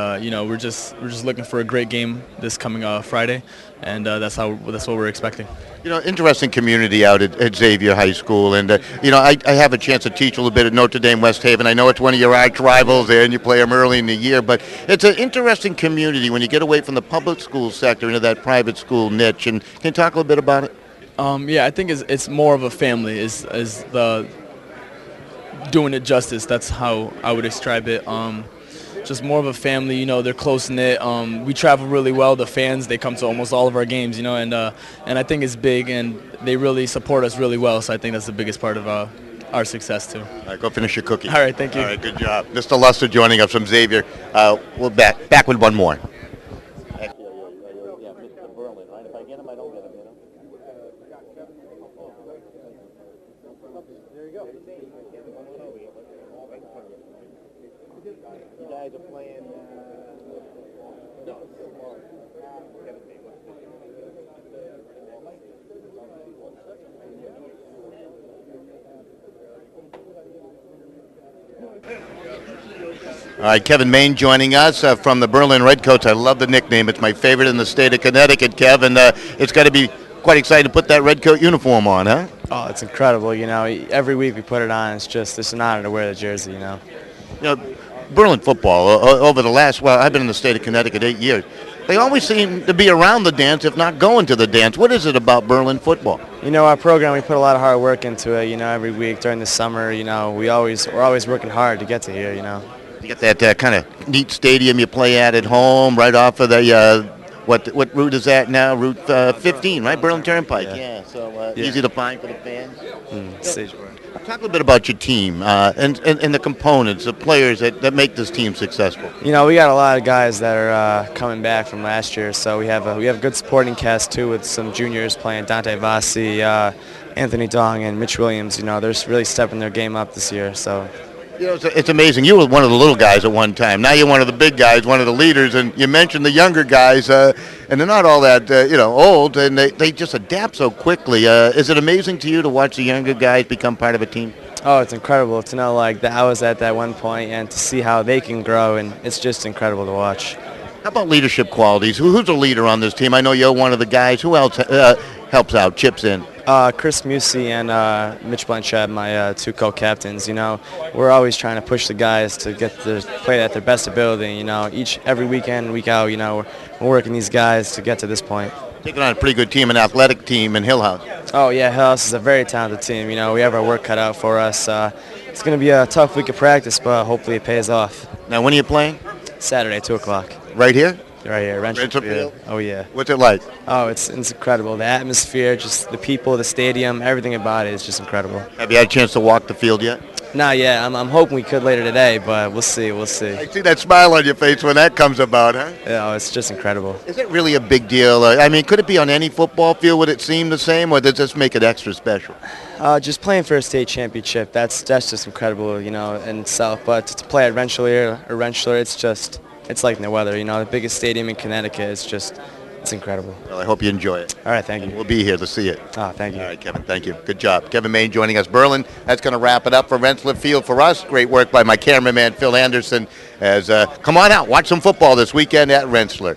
we're just looking for a great game this coming Friday, and that's what we're expecting. Interesting community out at Xavier High School, and I have a chance to teach a little bit at Notre Dame West Haven. I know it's one of your arch rivals there, and you play them early in the year, but it's an interesting community when you get away from the public school sector into that private school niche. And can you talk a little bit about it? I think it's more of a family. Is the doing it justice. That's how I would describe it. Just more of a family. They're close knit. We travel really well. The fans, they come to almost all of our games. And I think it's big, and they really support us really well. So I think that's the biggest part of our success too. All right, go finish your cookie. All right, thank you. All right, good job, Mr. Luster, joining us from Xavier. We're back with one more. You guys are playing. No. All right, Kevin Main joining us from the Berlin Redcoats. I love the nickname. It's my favorite in the state of Connecticut, Kevin. It's got to be quite exciting to put that Redcoat uniform on, huh? Oh, it's incredible. Every week we put it on. It's an honor to wear the jersey, Berlin football, over the last, I've been in the state of Connecticut 8 years. They always seem to be around the dance, if not going to the dance. What is it about Berlin football? Our program, we put a lot of hard work into it, every week during the summer, we're always working hard to get to here, You get that kind of neat stadium you play at home, right off of the, what route is that now? Route 15, right? Berlin Turnpike. Yeah, so easy to find for the fans. Talk a little bit about your team and the components, the players that make this team successful. We got a lot of guys that are coming back from last year, so we have a good supporting cast too with some juniors playing, Dante Vassi, Anthony Dong, and Mitch Williams. They're really stepping their game up this year. So. It's amazing. You were one of the little guys at one time. Now you're one of the big guys, one of the leaders, and you mentioned the younger guys, and they're not all that, old, and they just adapt so quickly. Is it amazing to you to watch the younger guys become part of a team? Oh, it's incredible to know that I was at that one point and to see how they can grow, and it's just incredible to watch. How about leadership qualities? Who's a leader on this team? I know you're one of the guys. Who else helps out, chips in? Chris Musey and Mitch Blanchett, my two co-captains. We're always trying to push the guys to get to play at their best ability. Every weekend, week out, we're working these guys to get to this point. Taking on a pretty good team, an athletic team in Hill House. Oh yeah, Hill House is a very talented team. We have our work cut out for us. It's going to be a tough week of practice, but hopefully it pays off. Now, when are you playing? Saturday, 2 o'clock. Right here? Right here, Rentschler Field. Oh yeah. What's it like? Oh, it's incredible. The atmosphere, just the people, the stadium, everything about it is just incredible. Have you had a chance to walk the field yet? Not yet. I'm hoping we could later today, but we'll see. I see that smile on your face when that comes about, huh? Yeah, it's just incredible. Is it really a big deal? Could it be on any football field? Would it seem the same, or does this make it extra special? Just playing for a state championship, that's just incredible, in itself. But to play at Rentschler, it's like no other. The biggest stadium in Connecticut. It's incredible. Well, I hope you enjoy it. All right, thank you. We'll be here to see it. Oh, thank you. All right, Kevin, thank you. Good job. Kevin Main joining us. Berlin, that's going to wrap it up for Rentschler Field for us. Great work by my cameraman, Phil Anderson. Come on out, watch some football this weekend at Rentschler.